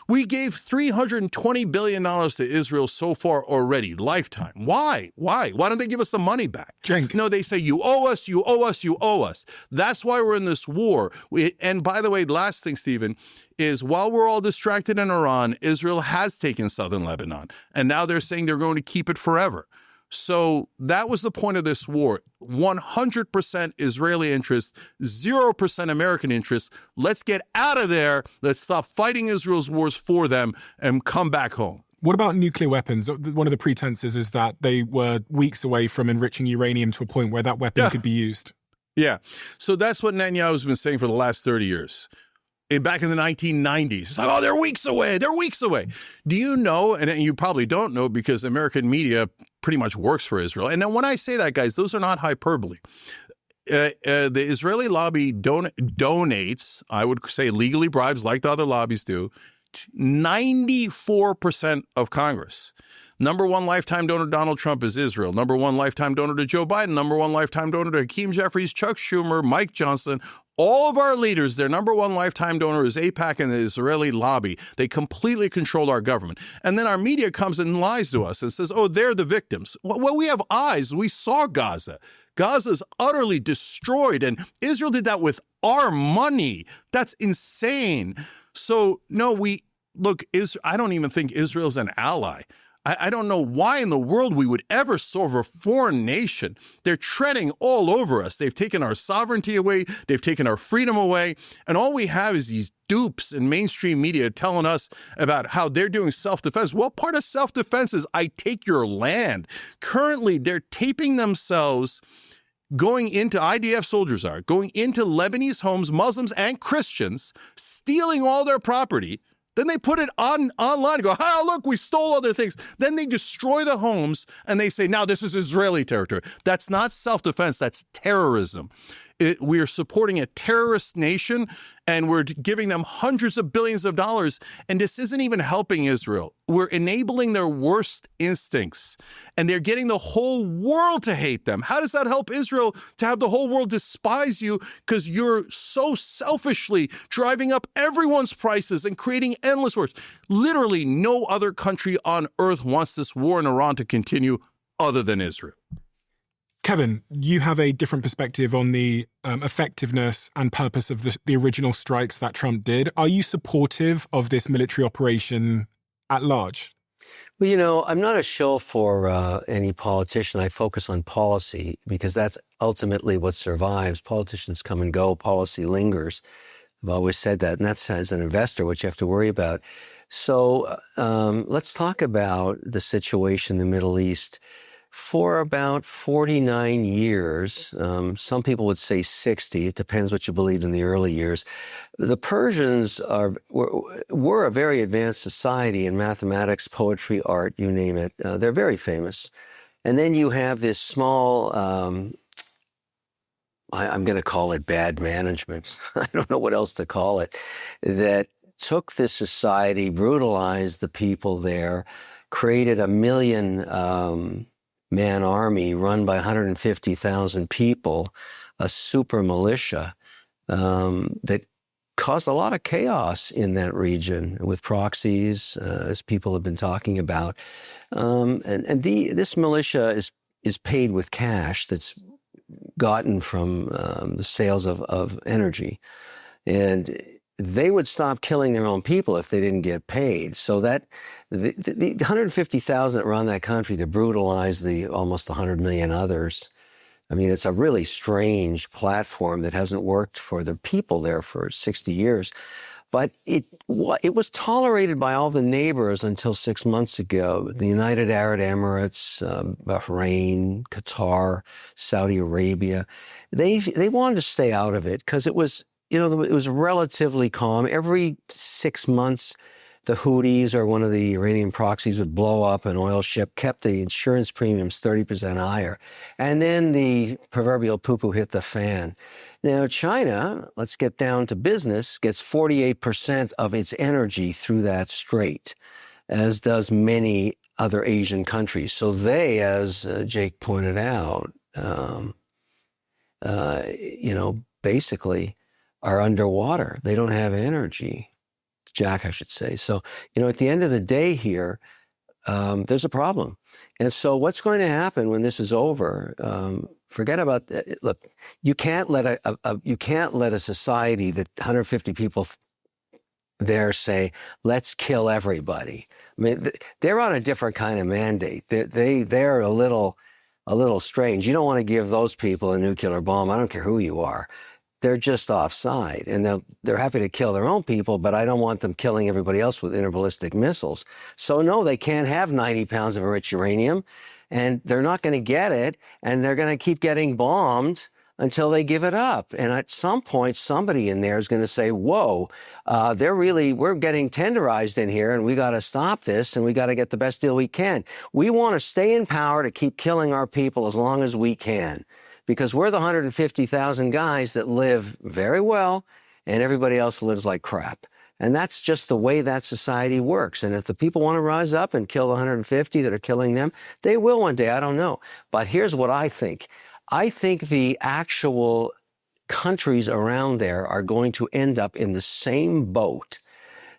We gave $320 billion to Israel so far already, lifetime. Why? Why don't they give us the money back? Cenk. No, they say, you owe us, you owe us, you owe us. That's why we're in this war. And by the way, last thing, Stephen, is while we're all distracted in Iran, Israel has taken southern Lebanon. And now they're saying they're going to keep it forever. So that was the point of this war. 100% Israeli interest, 0% American interest. Let's get out of there. Let's stop fighting Israel's wars for them and come back home. What about nuclear weapons? One of the pretenses is that they were weeks away from enriching uranium to a point where that weapon could be used. Yeah. So that's what Netanyahu's been saying for the last 30 years. Back in the 1990s, it's like, oh, they're weeks away. They're weeks away. Do you know, and you probably don't know because American media pretty much works for Israel. And then when I say that, guys, those are not hyperbole. The Israeli lobby donates, I would say legally bribes like the other lobbies do, 94% of Congress. Number 1 lifetime donor to Donald Trump is Israel. Number 1 lifetime donor to Joe Biden. Number 1 lifetime donor to Hakeem Jeffries, Chuck Schumer, Mike Johnson. All of our leaders, their number 1 lifetime donor is AIPAC and the Israeli lobby. They completely control our government. And then our media comes and lies to us and says, oh, they're the victims. Well, we have eyes. We saw Gaza. Gaza's utterly destroyed. And Israel did that with our money. That's insane. So, no, I don't even think Israel's an ally. I don't know why in the world we would ever serve a foreign nation. They're treading all over us. They've taken our sovereignty away. They've taken our freedom away. And all we have is these dupes in mainstream media telling us about how they're doing self-defense. Well, part of self-defense is I take your land. Currently, they're taping themselves going into IDF soldiers going into Lebanese homes, Muslims and Christians, stealing all their property. Then they put it online and go, look, we stole other things. Then they destroy the homes and they say, now this is Israeli territory. That's not self-defense. That's terrorism. We are supporting a terrorist nation and we're giving them hundreds of billions of dollars. And this isn't even helping Israel. We're enabling their worst instincts and they're getting the whole world to hate them. How does that help Israel to have the whole world despise you because you're so selfishly driving up everyone's prices and creating endless wars? Literally no other country on earth wants this war in Iran to continue other than Israel. Kevin, you have a different perspective on the effectiveness and purpose of the original strikes that Trump did. Are you supportive of this military operation at large? Well, I'm not a shill for any politician. I focus on policy because that's ultimately what survives. Politicians come and go. Policy lingers. I've always said that. And that's, as an investor, what you have to worry about. So let's talk about the situation in the Middle East. For about 49 years, some people would say 60, it depends what you believe in the early years, the Persians were a very advanced society in mathematics, poetry, art, you name it. They're very famous. And then you have this small, I'm going to call it bad management. I don't know what else to call it, that took this society, brutalized the people there, created a 1 million man army run by 150,000 people, a super militia that caused a lot of chaos in that region with proxies, as people have been talking about. This militia is paid with cash that's gotten from the sales of energy. And they would stop killing their own people if they didn't get paid. So that the 150,000 that run that country to brutalize the almost 100 million others, I mean, it's a really strange platform that hasn't worked for the people there for 60 years. But it was tolerated by all the neighbors until 6 months ago. The United Arab Emirates, Bahrain, Qatar, Saudi Arabia, they wanted to stay out of it because it was, it was relatively calm. Every 6 months, the Houthis or one of the Iranian proxies would blow up an oil ship, kept the insurance premiums 30% higher. And then the proverbial poo-poo hit the fan. Now, China, let's get down to business, gets 48% of its energy through that strait, as does many other Asian countries. So they, as Jake pointed out, basically are underwater. They don't have energy. Jack, I should say. So, at the end of the day here, there's a problem. And so what's going to happen when this is over? Forget about that. Look, you can't let a society that 150 people there say, let's kill everybody. I mean, they're on a different kind of mandate. They're a little strange. You don't want to give those people a nuclear bomb. I don't care who you are. They're just offside, and they're happy to kill their own people, but I don't want them killing everybody else with interballistic missiles. So no, they can't have 90 pounds of enriched uranium, and they're not going to get it, and they're going to keep getting bombed until they give it up. And at some point, somebody in there is going to say, whoa, we're getting tenderized in here, and we got to stop this, and we got to get the best deal we can. We want to stay in power to keep killing our people as long as we can, because we're the 150,000 guys that live very well, and everybody else lives like crap. And that's just the way that society works. And if the people want to rise up and kill the 150 that are killing them, they will one day. I don't know. But here's what I think. I think the actual countries around there are going to end up in the same boat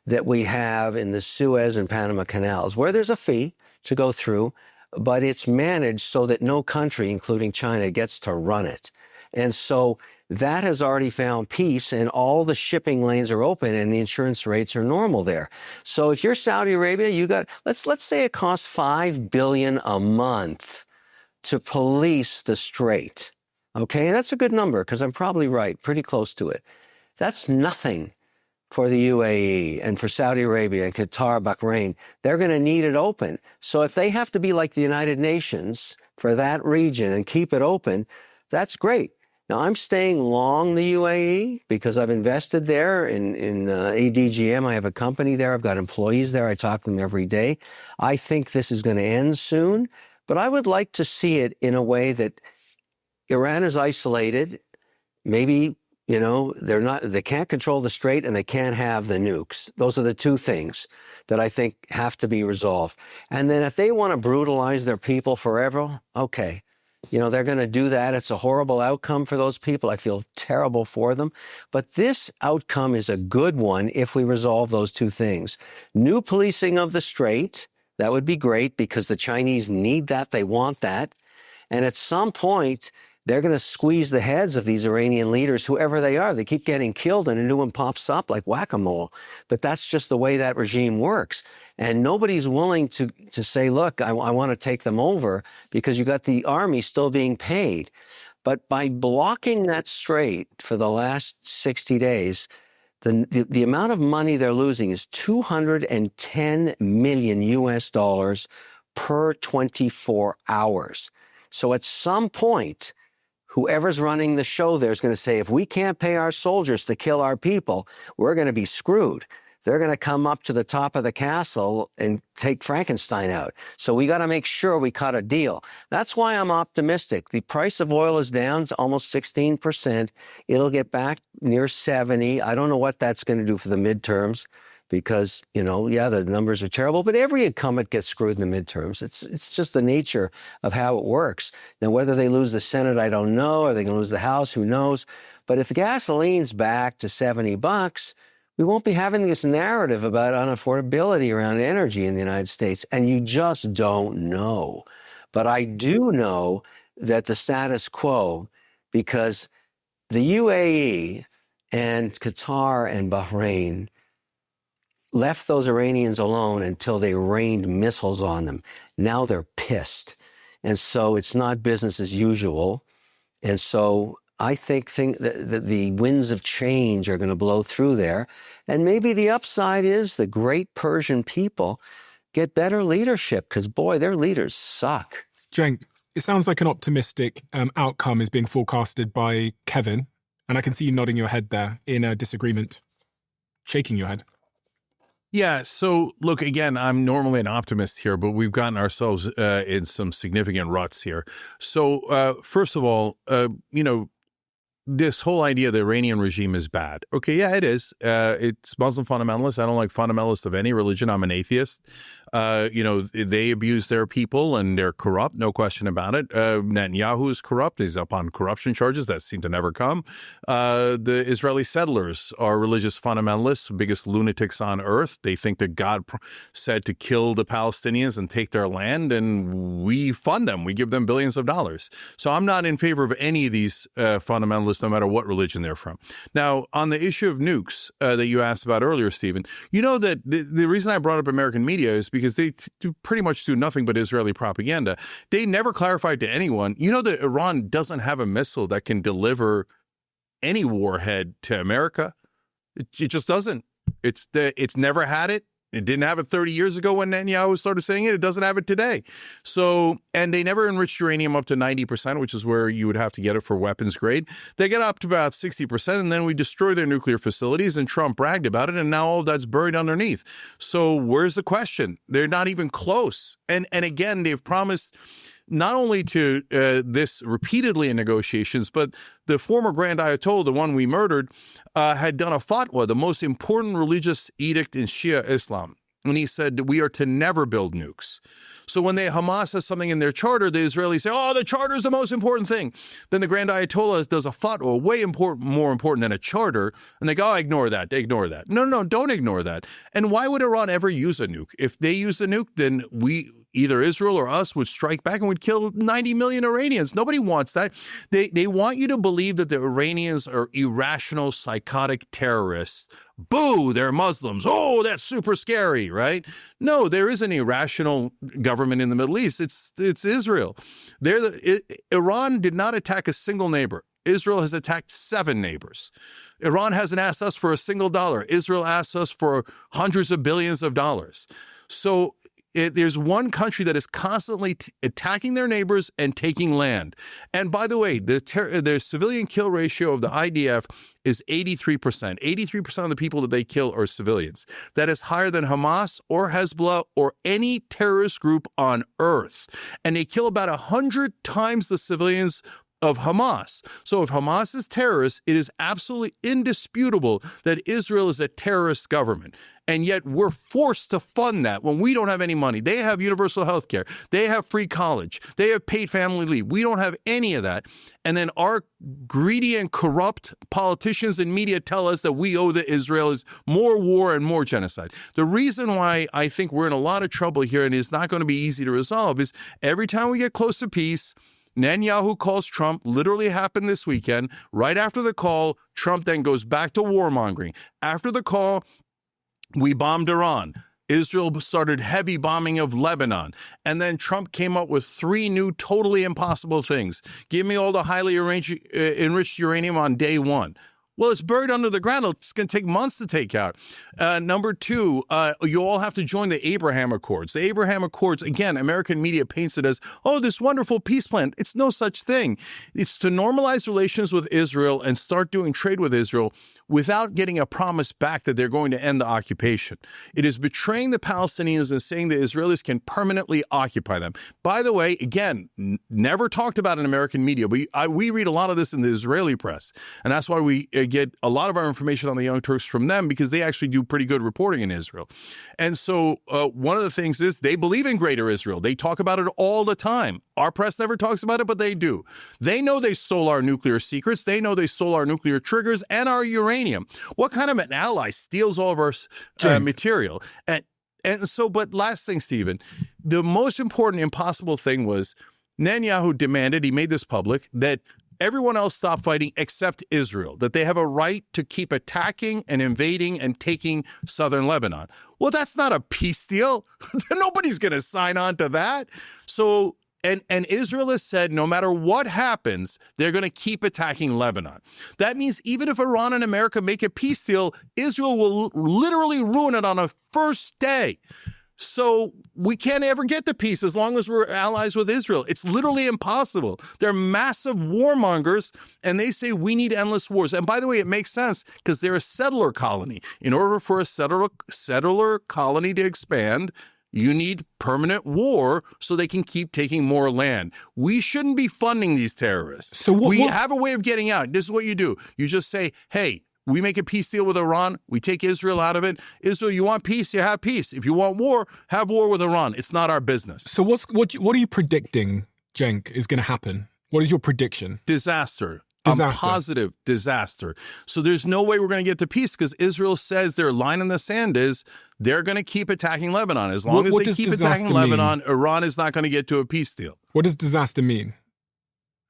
that we have in the Suez and Panama Canals, where there's a fee to go through, but it's managed so that no country, including China, gets to run it. And so that has already found peace, and all the shipping lanes are open, and the insurance rates are normal there. So if you're Saudi Arabia, let's say it costs $5 billion a month to police the strait. Okay, that's a good number, because I'm probably right, pretty close to it. That's nothing for the UAE and for Saudi Arabia and Qatar, Bahrain. They're going to need it open. So if they have to be like the United Nations for that region and keep it open, that's great. Now, I'm staying long the UAE because I've invested there in ADGM. I have a company there. I've got employees there. I talk to them every day. I think this is going to end soon, but I would like to see it in a way that Iran is isolated. Maybe they can't control the strait, and they can't have the nukes. Those are the two things that I think have to be resolved. And then if they want to brutalize their people forever, okay. They're going to do that. It's a horrible outcome for those people. I feel terrible for them. But this outcome is a good one if we resolve those two things. New policing of the strait, that would be great because the Chinese need that. They want that. And at some point, they're going to squeeze the heads of these Iranian leaders, whoever they are. They keep getting killed and a new one pops up like whack-a-mole. But that's just the way that regime works. And nobody's willing to say, look, I want to take them over, because you got the army still being paid. But by blocking that strait for the last 60 days, the amount of money they're losing is $210 million US per 24 hours. So at some point, whoever's running the show there is going to say, if we can't pay our soldiers to kill our people, we're going to be screwed. they're going to come up to the top of the castle and take Frankenstein out. So we got to make sure we cut a deal. That's why I'm optimistic. The price of oil is down to almost 16%. It'll get back near 70. I don't know what that's going to do for the midterms because, the numbers are terrible, but every incumbent gets screwed in the midterms. It's just the nature of how it works. Now, whether they lose the Senate, I don't know. Are they going to lose the House? Who knows? But if the gasoline's back to $70, we won't be having this narrative about unaffordability around energy in the United States. And you just don't know. But I do know that the status quo, because the UAE and Qatar and Bahrain left those Iranians alone until they rained missiles on them. Now they're pissed. And so it's not business as usual. And so I think that the winds of change are going to blow through there. And maybe the upside is the great Persian people get better leadership because, boy, their leaders suck. Cenk, it sounds like an optimistic outcome is being forecasted by Kevin. And I can see you nodding your head there in a disagreement, shaking your head. Yeah. So look, again, I'm normally an optimist here, but we've gotten ourselves in some significant ruts here. So first of all, this whole idea the Iranian regime is bad. Okay, yeah, it is. It's Muslim fundamentalists. I don't like fundamentalists of any religion. I'm an atheist. They abuse their people and they're corrupt, no question about it. Netanyahu is corrupt. He's up on corruption charges that seem to never come. The Israeli settlers are religious fundamentalists, biggest lunatics on earth. They think that God said to kill the Palestinians and take their land, and we fund them. We give them billions of dollars. So I'm not in favor of any of these fundamentalists, no matter what religion they're from. Now, on the issue of nukes that you asked about earlier, Stephen, you know that the reason I brought up American media is because they pretty much do nothing but Israeli propaganda. They never clarified to anyone, that Iran doesn't have a missile that can deliver any warhead to America. It just doesn't. It's never had it. It didn't have it 30 years ago when Netanyahu started saying it. It doesn't have it today. So, and they never enriched uranium up to 90%, which is where you would have to get it for weapons grade. They get up to about 60%, and then we destroy their nuclear facilities, and Trump bragged about it, and now all that's buried underneath. So where's the question? They're not even close. And again, they've promised not only to this repeatedly in negotiations, but the former Grand Ayatollah, the one we murdered, had done a fatwa, the most important religious edict in Shia Islam. And he said that we are to never build nukes. So when Hamas has something in their charter, the Israelis say, the charter is the most important thing. Then the Grand Ayatollah does a fatwa, way more important than a charter. And they go, ignore that. They ignore that. No, don't ignore that. And why would Iran ever use a nuke? If they use a nuke, then either Israel or us would strike back and would kill 90 million Iranians. Nobody wants that. They want you to believe that the Iranians are irrational, psychotic terrorists. Boo, they're Muslims. Oh, that's super scary, right? No, there is an irrational government in the Middle East. It's Israel. Iran did not attack a single neighbor. Israel has attacked 7 neighbors. Iran hasn't asked us for a single dollar. Israel asked us for hundreds of billions of dollars. So there's one country that is constantly attacking their neighbors and taking land. And by the way, the civilian kill ratio of the IDF is 83%. 83% of the people that they kill are civilians. That is higher than Hamas or Hezbollah or any terrorist group on earth. And they kill about 100 times the civilians of Hamas. So if Hamas is terrorist, it is absolutely indisputable that Israel is a terrorist government. And yet we're forced to fund that when we don't have any money. They have universal health care. They have free college. They have paid family leave. We don't have any of that. And then our greedy and corrupt politicians and media tell us that we owe to Israel is more war and more genocide. The reason why I think we're in a lot of trouble here and it's not going to be easy to resolve is every time we get close to peace, Netanyahu calls Trump, literally happened this weekend. Right after the call, Trump then goes back to warmongering. After the call, we bombed Iran. Israel started heavy bombing of Lebanon. And then Trump came up with 3 new totally impossible things. Give me all the highly enriched uranium on day 1. Well, it's buried under the ground. It's going to take months to take out. Number two, you all have to join the Abraham Accords. The Abraham Accords, again, American media paints it as, oh, this wonderful peace plan. It's no such thing. It's to normalize relations with Israel and start doing trade with Israel without getting a promise back that they're going to end the occupation. It is betraying the Palestinians and saying the Israelis can permanently occupy them. By the way, again, never talked about in American media, but we read a lot of this in the Israeli press. And that's why we get a lot of our information on the Young Turks from them, because they actually do pretty good reporting in Israel. And so one of the things is they believe in Greater Israel. They talk about it all the time. Our press never talks about it, but they do. They know they stole our nuclear secrets. They know they stole our nuclear triggers and our uranium. What kind of an ally steals all of our material? And so, but last thing, Stephen, the most important impossible thing was Netanyahu demanded, he made this public, that everyone else stop fighting except Israel, that they have a right to keep attacking and invading and taking southern Lebanon. Well, that's not a peace deal. Nobody's going to sign on to that. So, and Israel has said no matter what happens, they're going to keep attacking Lebanon. That means even if Iran and America make a peace deal, Israel will literally ruin it on the first day. So we can't ever get the peace as long as we're allies with Israel. It's literally impossible. They're massive warmongers, and they say we need endless wars. And by the way, it makes sense because they're a settler colony. In order for a settler colony to expand, you need permanent war so they can keep taking more land. We shouldn't be funding these terrorists. So we have a way of getting out. This is what you do. You just say, hey, we make a peace deal with Iran. We take Israel out of it. Israel, you want peace? You have peace. If you want war, have war with Iran. It's not our business. So what are you predicting, Cenk, is going to happen? What is your prediction? Disaster. Positive disaster. So there's no way we're going to get to peace because Israel says their line in the sand is they're going to keep attacking Lebanon. As long as they keep attacking Lebanon, Iran is not going to get to a peace deal. What does disaster mean?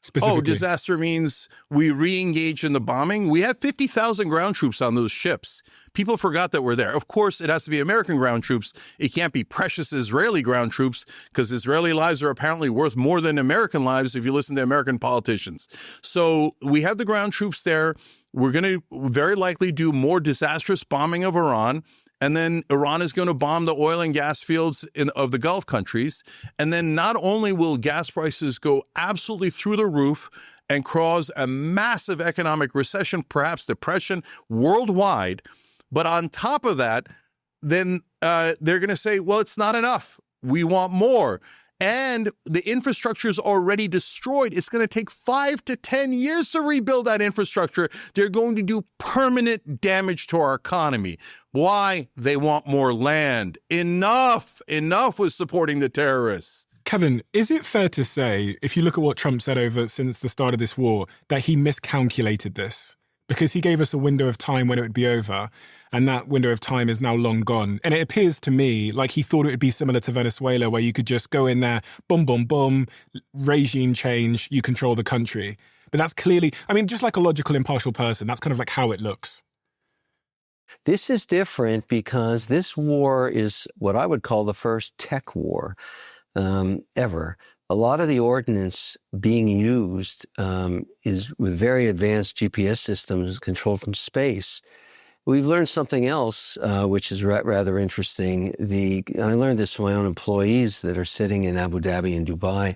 Specifically. Oh, disaster means we re-engage in the bombing. We have 50,000 ground troops on those ships. People forgot that we're there. Of course, it has to be American ground troops. It can't be precious Israeli ground troops because Israeli lives are apparently worth more than American lives if you listen to American politicians. So we have the ground troops there. We're going to very likely do more disastrous bombing of Iran. And then Iran is going to bomb the oil and gas fields of the Gulf countries. And then not only will gas prices go absolutely through the roof and cause a massive economic recession, perhaps depression worldwide, but on top of that, then they're going to say, well, it's not enough. We want more. And the infrastructure is already destroyed. It's going to take 5 to 10 years to rebuild that infrastructure. They're going to do permanent damage to our economy. Why? They want more land. Enough with supporting the terrorists. Kevin, is it fair to say, if you look at what Trump said since the start of this war, that he miscalculated this? Because he gave us a window of time when it would be over, and that window of time is now long gone. And it appears to me like he thought it would be similar to Venezuela, where you could just go in there, boom, boom, boom, regime change, you control the country. But that's clearly, I mean, just like a logical, impartial person, that's kind of like how it looks. This is different because this war is what I would call the first tech war ever. A lot of the ordnance being used is with very advanced GPS systems controlled from space. We've learned something else, which is rather interesting. I learned this from my own employees that are sitting in Abu Dhabi and Dubai.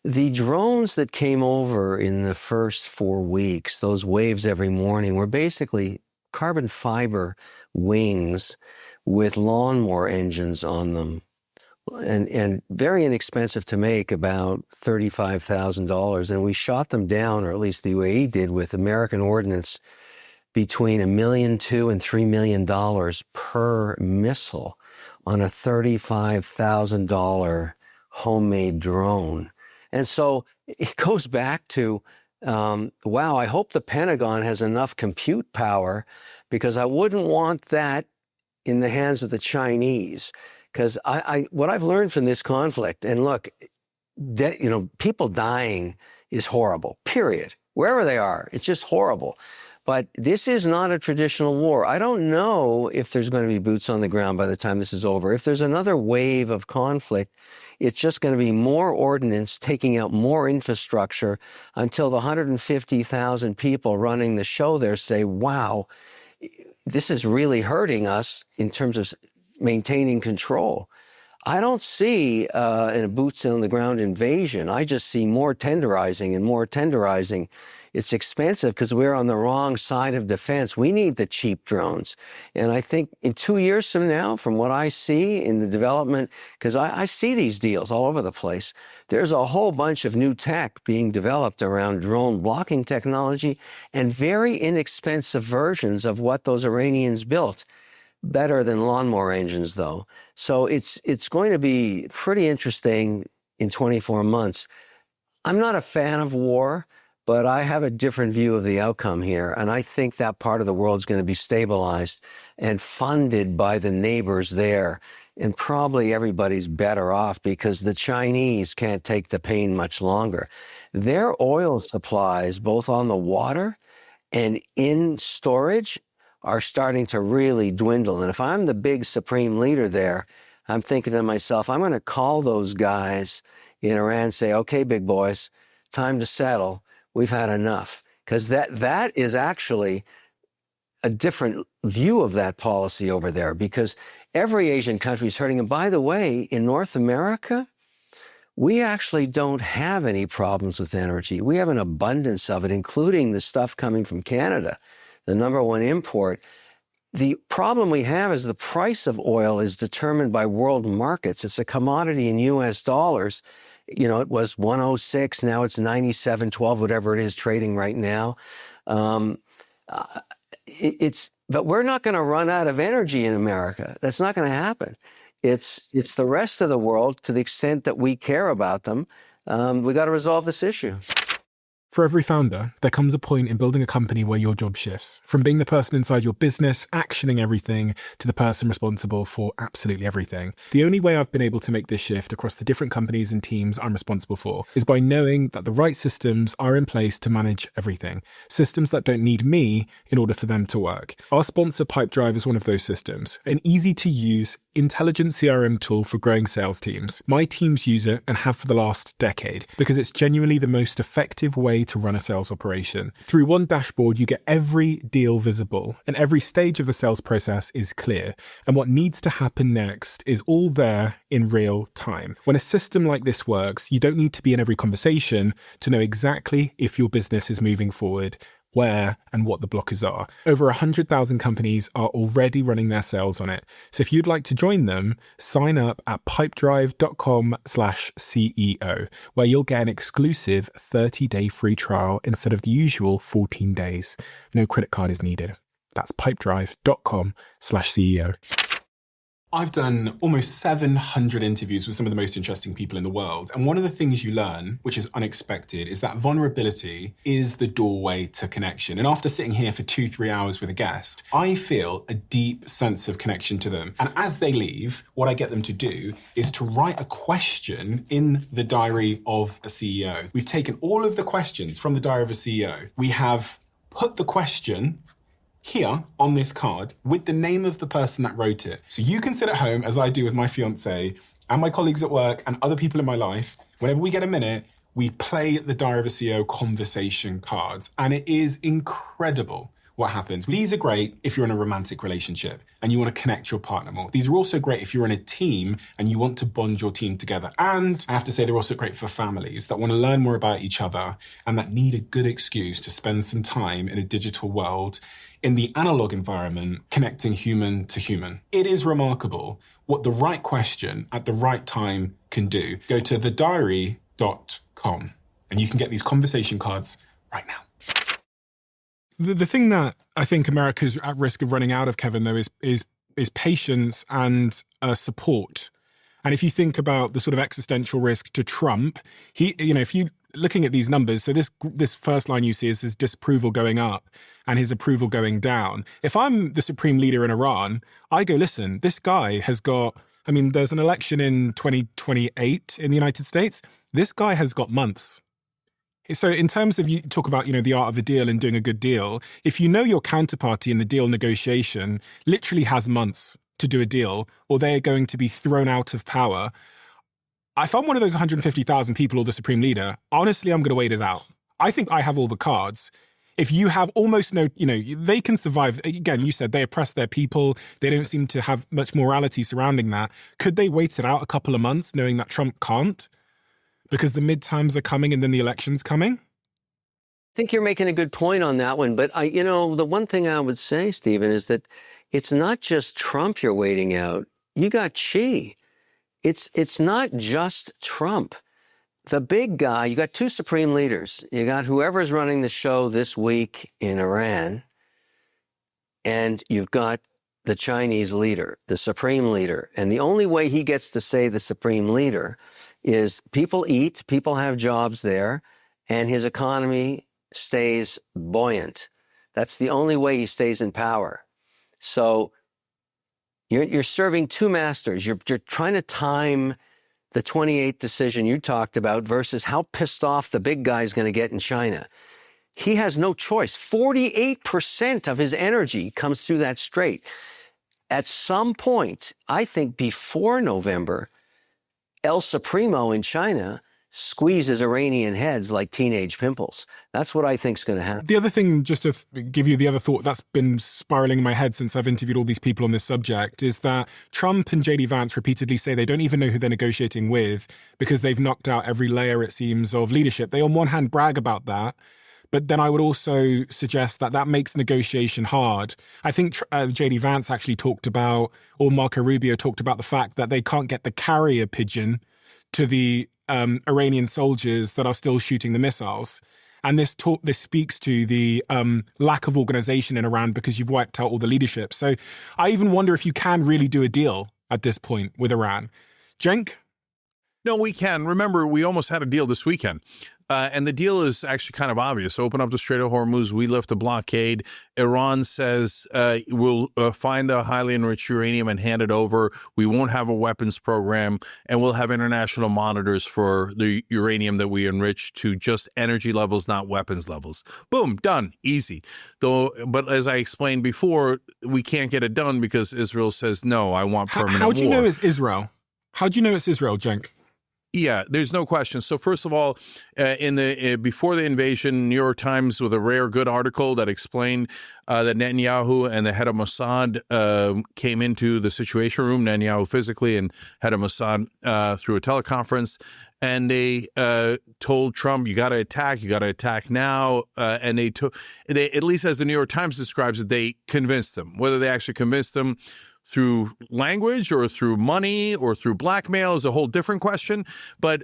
The drones that came over in the first 4 weeks, those waves every morning, were basically carbon fiber wings with lawnmower engines on them. And very inexpensive to make, about $35,000. And we shot them down, or at least the UAE did, with American ordnance between $1.2 million and $3 million per missile on a $35,000 homemade drone. And so it goes back to, wow, I hope the Pentagon has enough compute power, because I wouldn't want that in the hands of the Chinese. Because what I've learned from this conflict, and look, people dying is horrible, period. Wherever they are, it's just horrible. But this is not a traditional war. I don't know if there's going to be boots on the ground by the time this is over. If there's another wave of conflict, it's just going to be more ordnance taking out more infrastructure until the 150,000 people running the show there say, wow, this is really hurting us in terms of maintaining control. I don't see a boots on the ground invasion. I just see more tenderizing and more tenderizing. It's expensive because we're on the wrong side of defense. We need the cheap drones. And I think in 2 years from now, from what I see in the development, because I see these deals all over the place, there's a whole bunch of new tech being developed around drone blocking technology and very inexpensive versions of what those Iranians built. Better than lawnmower engines, though. So it's going to be pretty interesting in 24 months. I'm not a fan of war, but I have a different view of the outcome here. And I think that part of the world is going to be stabilized and funded by the neighbors there. And probably everybody's better off because the Chinese can't take the pain much longer. Their oil supplies, both on the water and in storage, are starting to really dwindle. And if I'm the big supreme leader there, I'm thinking to myself, I'm going to call those guys in Iran and say, okay, big boys, time to settle. We've had enough. Because that is actually a different view of that policy over there, because every Asian country is hurting. And by the way, in North America, we actually don't have any problems with energy. We have an abundance of it, including the stuff coming from Canada, the number one import. The problem we have is the price of oil is determined by world markets. It's a commodity in US dollars. You know, it was 106, now it's 97.12, whatever it is trading right now. But we're not going to run out of energy in America. That's not going to happen. It's the rest of the world, to the extent that we care about them. We got to resolve this issue. For every founder, there comes a point in building a company where your job shifts. From being the person inside your business, actioning everything, to the person responsible for absolutely everything. The only way I've been able to make this shift across the different companies and teams I'm responsible for is by knowing that the right systems are in place to manage everything. Systems that don't need me in order for them to work. Our sponsor, Pipedrive, is one of those systems. An easy-to-use, intelligent CRM tool for growing sales teams. My teams use it and have for the last decade because it's genuinely the most effective way to run a sales operation. Through one dashboard, you get every deal visible and every stage of the sales process is clear. And what needs to happen next is all there in real time. When a system like this works, you don't need to be in every conversation to know exactly if your business is moving forward, where and what the blockers are. Over 100,000 companies are already running their sales on it. So if you'd like to join them, sign up at pipedrive.com/CEO, where you'll get an exclusive 30-day free trial instead of the usual 14 days. No credit card is needed. That's pipedrive.com/CEO. I've done almost 700 interviews with some of the most interesting people in the world. And one of the things you learn, which is unexpected, is that vulnerability is the doorway to connection. And after sitting here for 2-3 hours with a guest, I feel a deep sense of connection to them. And as they leave, what I get them to do is to write a question in the diary of a CEO. We've taken all of the questions from the diary of a CEO. We have put the question here on this card with the name of the person that wrote it. So you can sit at home, as I do with my fiance and my colleagues at work and other people in my life. Whenever we get a minute, we play the Diary of a CEO conversation cards. And it is incredible what happens. These are great if you're in a romantic relationship and you want to connect your partner more. These are also great if you're in a team and you want to bond your team together. And I have to say, they're also great for families that want to learn more about each other and that need a good excuse to spend some time in a digital world, in the analog environment, connecting human to human. It is remarkable what the right question at the right time can do. Go to thediary.com and you can get these conversation cards right now. The thing that I think America's at risk of running out of, Kevin, though, is patience and support. And if you think about the sort of existential risk to Trump, if you looking at these numbers, so this first line you see is his disapproval going up and his approval going down. If I'm the supreme leader in Iran, I go, listen, this guy has got, there's an election in 2028 in the United States. This guy has got months. So in terms of, you talk about, the art of the deal and doing a good deal, if you know your counterparty in the deal negotiation literally has months to do a deal, or they're going to be thrown out of power, if I'm one of those 150,000 people or the supreme leader, honestly, I'm going to wait it out. I think I have all the cards. If you have almost no, they can survive. Again, you said they oppress their people. They don't seem to have much morality surrounding that. Could they wait it out a couple of months knowing that Trump can't? Because the midterms are coming and then the election's coming? I think you're making a good point on that one. But, the one thing I would say, Stephen, is that it's not just Trump you're waiting out. You got Xi. It's not just Trump. The big guy, you got two supreme leaders. You got whoever's running the show this week in Iran, and you've got the Chinese leader, the supreme leader. And the only way he gets to say the supreme leader is people eat, people have jobs there, and his economy stays buoyant. That's the only way he stays in power. So you're serving two masters. You're trying to time the 28th decision you talked about versus how pissed off the big guy's going to get in China. He has no choice. 48% of his energy comes through that strait. At some point, I think before November, El Supremo in China squeezes Iranian heads like teenage pimples. That's what I think is going to happen. The other thing, just to give you the other thought that's been spiraling in my head since I've interviewed all these people on this subject, is that Trump and JD Vance repeatedly say they don't even know who they're negotiating with because they've knocked out every layer, it seems, of leadership. They on one hand brag about that, but then I would also suggest that that makes negotiation hard. I think JD Vance actually talked about, or Marco Rubio talked about the fact that they can't get the carrier pigeon to the Iranian soldiers that are still shooting the missiles. And this speaks to the lack of organization in Iran because you've wiped out all the leadership. So I even wonder if you can really do a deal at this point with Iran. Cenk? No, we can. Remember, we almost had a deal this weekend. And the deal is actually kind of obvious. Open up the Strait of Hormuz. We lift the blockade. Iran says we'll find the highly enriched uranium and hand it over. We won't have a weapons program. And we'll have international monitors for the uranium that we enrich to just energy levels, not weapons levels. Boom, done. Easy. But as I explained before, we can't get it done because Israel says, no, I want permanent war. How do you know it's Israel? How do you know it's Israel, Cenk? Yeah, there's no question. So first of all, before the invasion, New York Times with a rare good article that explained that Netanyahu and the head of Mossad came into the Situation Room, Netanyahu physically and head of Mossad through a teleconference, and they told Trump, "You got to attack now." And they at least as the New York Times describes it, they convinced him. Whether they actually convinced him through language or through money or through blackmail is a whole different question. But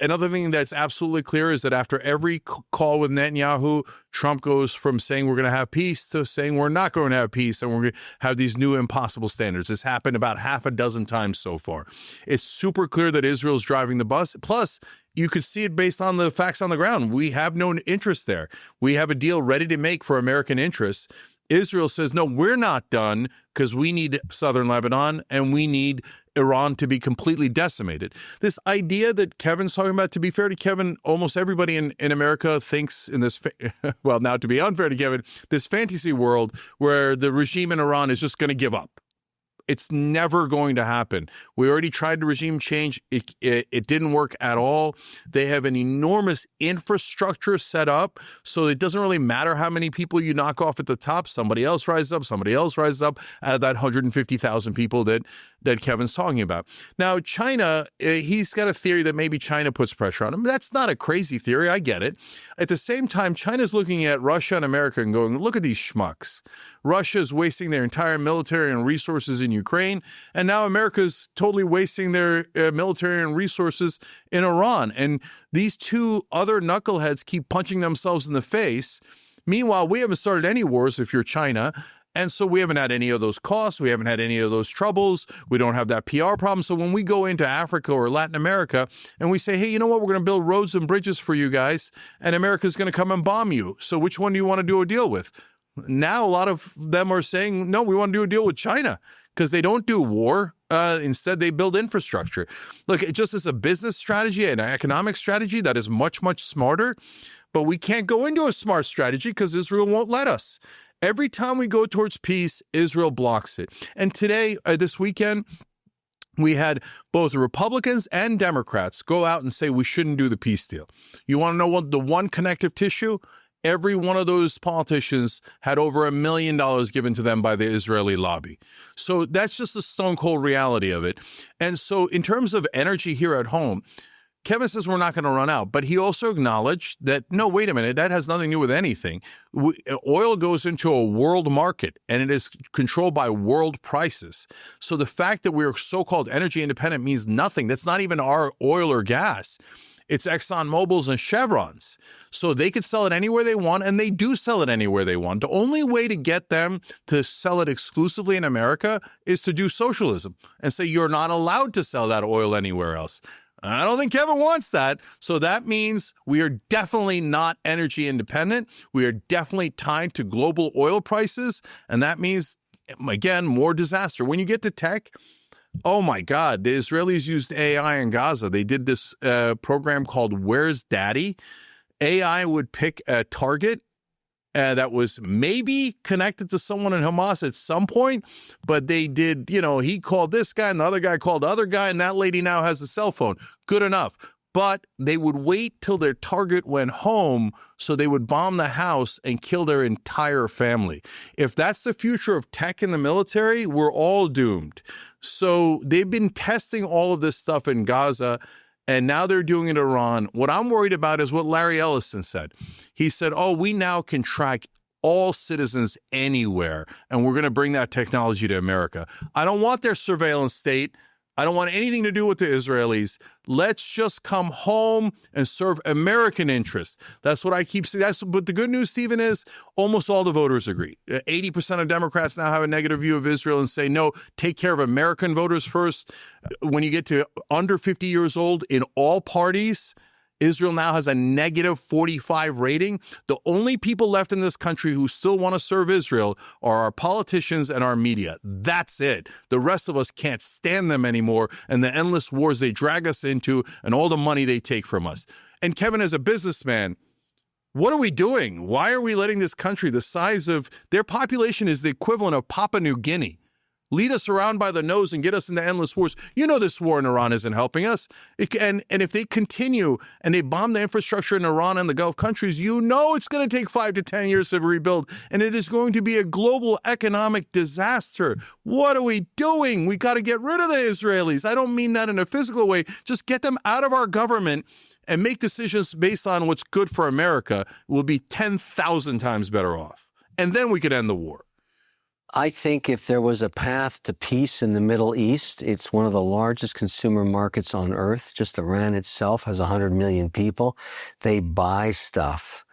another thing that's absolutely clear is that after every call with Netanyahu, Trump goes from saying we're going to have peace to saying we're not going to have peace and we're going to have these new impossible standards. This happened about half a dozen times so far. It's super clear that Israel's driving the bus. Plus, you could see it based on the facts on the ground. We have no interest there. We have a deal ready to make for American interests. Israel says, no, we're not done because we need southern Lebanon and we need Iran to be completely decimated. This idea that Kevin's talking about, to be fair to Kevin, almost everybody in America thinks in this, well, now to be unfair to Kevin, this fantasy world where the regime in Iran is just going to give up. It's never going to happen. We already tried the regime change. It didn't work at all. They have an enormous infrastructure set up, so it doesn't really matter how many people you knock off at the top. Somebody else rises up. Somebody else rises up out of that 150,000 people that Kevin's talking about. Now, China, he's got a theory that maybe China puts pressure on him. That's not a crazy theory. I get it. At the same time, China's looking at Russia and America and going, look at these schmucks. Russia's wasting their entire military and resources in Ukraine, and now America's totally wasting their military and resources in Iran. And these two other knuckleheads keep punching themselves in the face. Meanwhile, we haven't started any wars if you're China. And so we haven't had any of those costs. We haven't had any of those troubles. We don't have that PR problem. So when we go into Africa or Latin America and we say, hey, you know what? We're going to build roads and bridges for you guys, and America's going to come and bomb you. So which one do you want to do a deal with? Now, a lot of them are saying, no, we want to do a deal with China because they don't do war. Instead, they build infrastructure. Look, it just is a business strategy and an economic strategy that is much, much smarter. But we can't go into a smart strategy because Israel won't let us. Every time we go towards peace, Israel blocks it. And today, this weekend, we had both Republicans and Democrats go out and say we shouldn't do the peace deal. You want to know what the one connective tissue? Every one of those politicians had over $1 million given to them by the Israeli lobby. So that's just the stone cold reality of it. And so in terms of energy here at home, Kevin says we're not going to run out, but he also acknowledged that, no, wait a minute, that has nothing to do with anything. Oil goes into a world market and it is controlled by world prices. So the fact that we're so-called energy independent means nothing. That's not even our oil or gas. It's ExxonMobil's and Chevron's. So they could sell it anywhere they want, and they do sell it anywhere they want. The only way to get them to sell it exclusively in America is to do socialism and say you're not allowed to sell that oil anywhere else. I don't think Kevin wants that. So that means we are definitely not energy independent. We are definitely tied to global oil prices. And that means, again, more disaster. When you get to tech, oh my God, the Israelis used AI in Gaza. They did this program called Where's Daddy? AI would pick a target that was maybe connected to someone in Hamas at some point, but they did, he called this guy and the other guy called the other guy, and that lady now has a cell phone. Good enough. But they would wait till their target went home, so they would bomb the house and kill their entire family. If that's the future of tech in the military, we're all doomed. So they've been testing all of this stuff in Gaza, and now they're doing it in Iran. What I'm worried about is what Larry Ellison said. He said, we now can track all citizens anywhere, and we're going to bring that technology to America. I don't want their surveillance state. I don't want anything to do with the Israelis. Let's just come home and serve American interests. That's what I keep saying. But the good news, Stephen, is almost all the voters agree. 80% of Democrats now have a negative view of Israel and say, no, take care of American voters first. When you get to under 50 years old in all parties, Israel now has a negative 45 rating. The only people left in this country who still want to serve Israel are our politicians and our media. That's it. The rest of us can't stand them anymore, and the endless wars they drag us into and all the money they take from us. And Kevin, as a businessman, what are we doing? Why are we letting this country, the size of their population is the equivalent of Papua New Guinea, lead us around by the nose and get us into endless wars? You know this war in Iran isn't helping us. And if they continue and they bomb the infrastructure in Iran and the Gulf countries, you know it's going to take 5 to 10 years to rebuild. And it is going to be a global economic disaster. What are we doing? We got to get rid of the Israelis. I don't mean that in a physical way. Just get them out of our government and make decisions based on what's good for America. We'll be 10,000 times better off. And then we could end the war. I think if there was a path to peace in the Middle East, it's one of the largest consumer markets on earth. Just Iran itself has 100 million people. They buy stuff.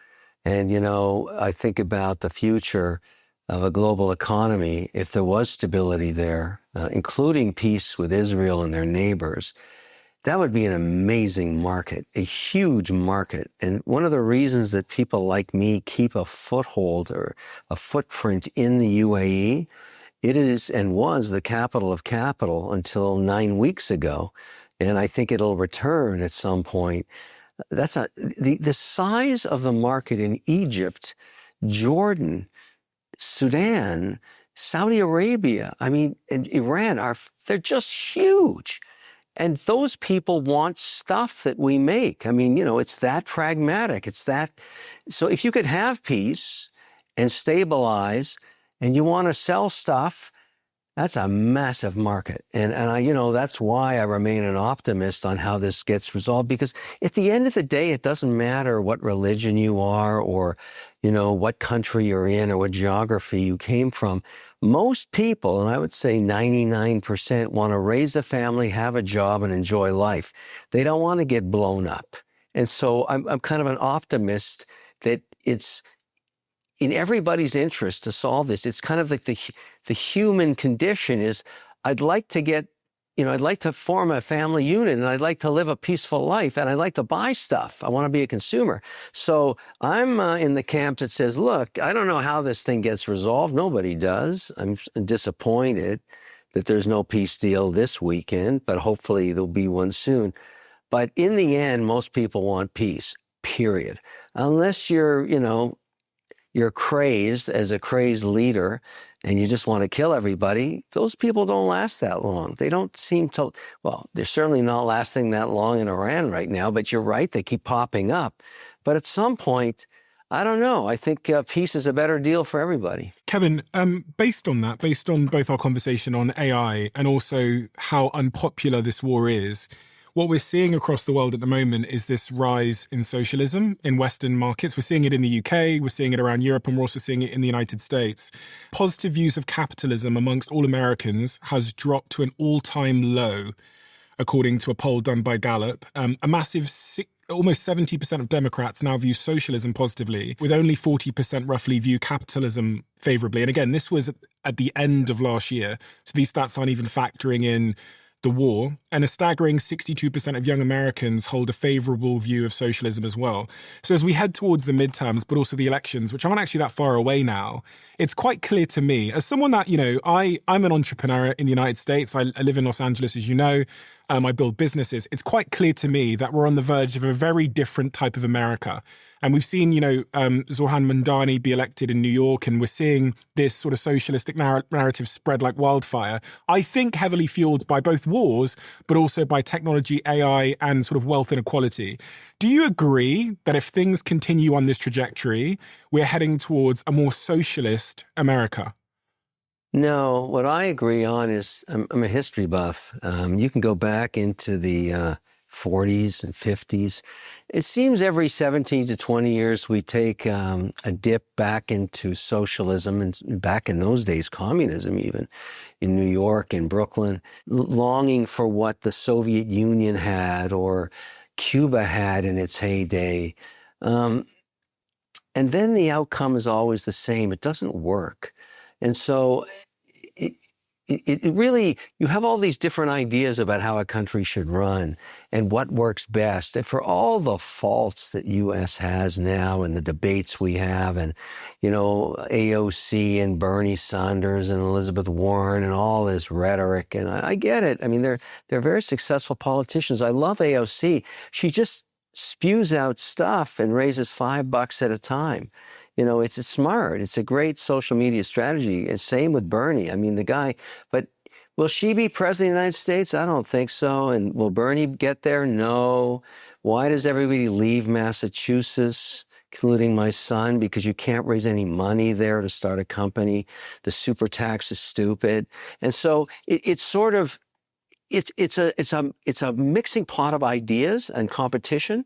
And, I think about the future of a global economy. If there was stability there, including peace with Israel and their neighbors, that would be an amazing market, a huge market. And one of the reasons that people like me keep a foothold or a footprint in the UAE, it is and was the capital of capital until 9 weeks ago. And I think it'll return at some point. The size of the market in Egypt, Jordan, Sudan, Saudi Arabia, and Iran, they're just huge. And those people want stuff that we make. It's that pragmatic. So if you could have peace and stabilize and you want to sell stuff, that's a massive market. And that's why I remain an optimist on how this gets resolved, because at the end of the day, it doesn't matter what religion you are or, what country you're in or what geography you came from. Most people, and I would say 99%, want to raise a family, have a job, and enjoy life. They don't want to get blown up. And so I'm kind of an optimist that it's in everybody's interest to solve this. It's kind of like the human condition is, I'd like to form a family unit, and I'd like to live a peaceful life, and I'd like to buy stuff. I want to be a consumer. So I'm in the camp that says, look, I don't know how this thing gets resolved. Nobody does. I'm disappointed that there's no peace deal this weekend, but hopefully there'll be one soon. But in the end, most people want peace, period. Unless you're crazed as a crazed leader and you just want to kill everybody, those people don't last that long. They don't seem to, well, they're certainly not lasting that long in Iran right now, but you're right, they keep popping up. But at some point, I don't know. I think peace is a better deal for everybody. Kevin, based on both our conversation on AI and also how unpopular this war is, what we're seeing across the world at the moment is this rise in socialism in Western markets. We're seeing it in the UK, we're seeing it around Europe, and we're also seeing it in the United States. Positive views of capitalism amongst all Americans has dropped to an all-time low, according to a poll done by Gallup. A massive almost 70% of Democrats now view socialism positively, with only 40% roughly view capitalism favorably. And again, this was at the end of last year, so these stats aren't even factoring in the war, and a staggering 62% of young Americans hold a favorable view of socialism as well. So as we head towards the midterms, but also the elections, which aren't actually that far away now, it's quite clear to me, as someone that, I'm an entrepreneur in the United States. I live in Los Angeles, as you know. I build businesses. It's quite clear to me that we're on the verge of a very different type of America. And we've seen, Zohran Mamdani be elected in New York, and we're seeing this sort of socialistic narrative spread like wildfire. I think heavily fueled by both wars, but also by technology, AI, and sort of wealth inequality. Do you agree that if things continue on this trajectory, we're heading towards a more socialist America? No, what I agree on is I'm a history buff. You can go back into the 40s and 50s. It seems every 17 to 20 years we take a dip back into socialism, and back in those days, communism even, in New York and Brooklyn, longing for what the Soviet Union had or Cuba had in its heyday. And then the outcome is always the same. It doesn't work. And so it really, you have all these different ideas about how a country should run and what works best. And for all the faults that U.S. has now and the debates we have and, AOC and Bernie Sanders and Elizabeth Warren and all this rhetoric, and I get it. I mean, they're very successful politicians. I love AOC. She just spews out stuff and raises $5 at a time. It's smart. It's a great social media strategy. And same with Bernie. I mean, the guy, but will she be president of the United States? I don't think so. And will Bernie get there? No. Why does everybody leave Massachusetts, including my son? Because you can't raise any money there to start a company. The super tax is stupid. And so it's sort of, it's a mixing pot of ideas and competition.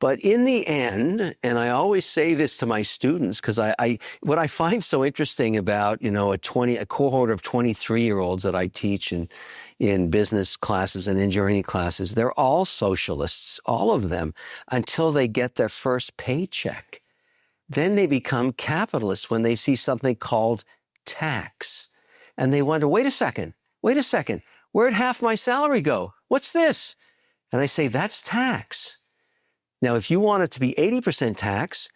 But in the end, and I always say this to my students, because what I find so interesting about, a cohort of 23-year-olds that I teach in business classes and engineering classes, they're all socialists, all of them, until they get their first paycheck. Then they become capitalists when they see something called tax. And they wonder, wait a second, where'd half my salary go? What's this? And I say, that's tax. Now, if you want it to be 80% tax,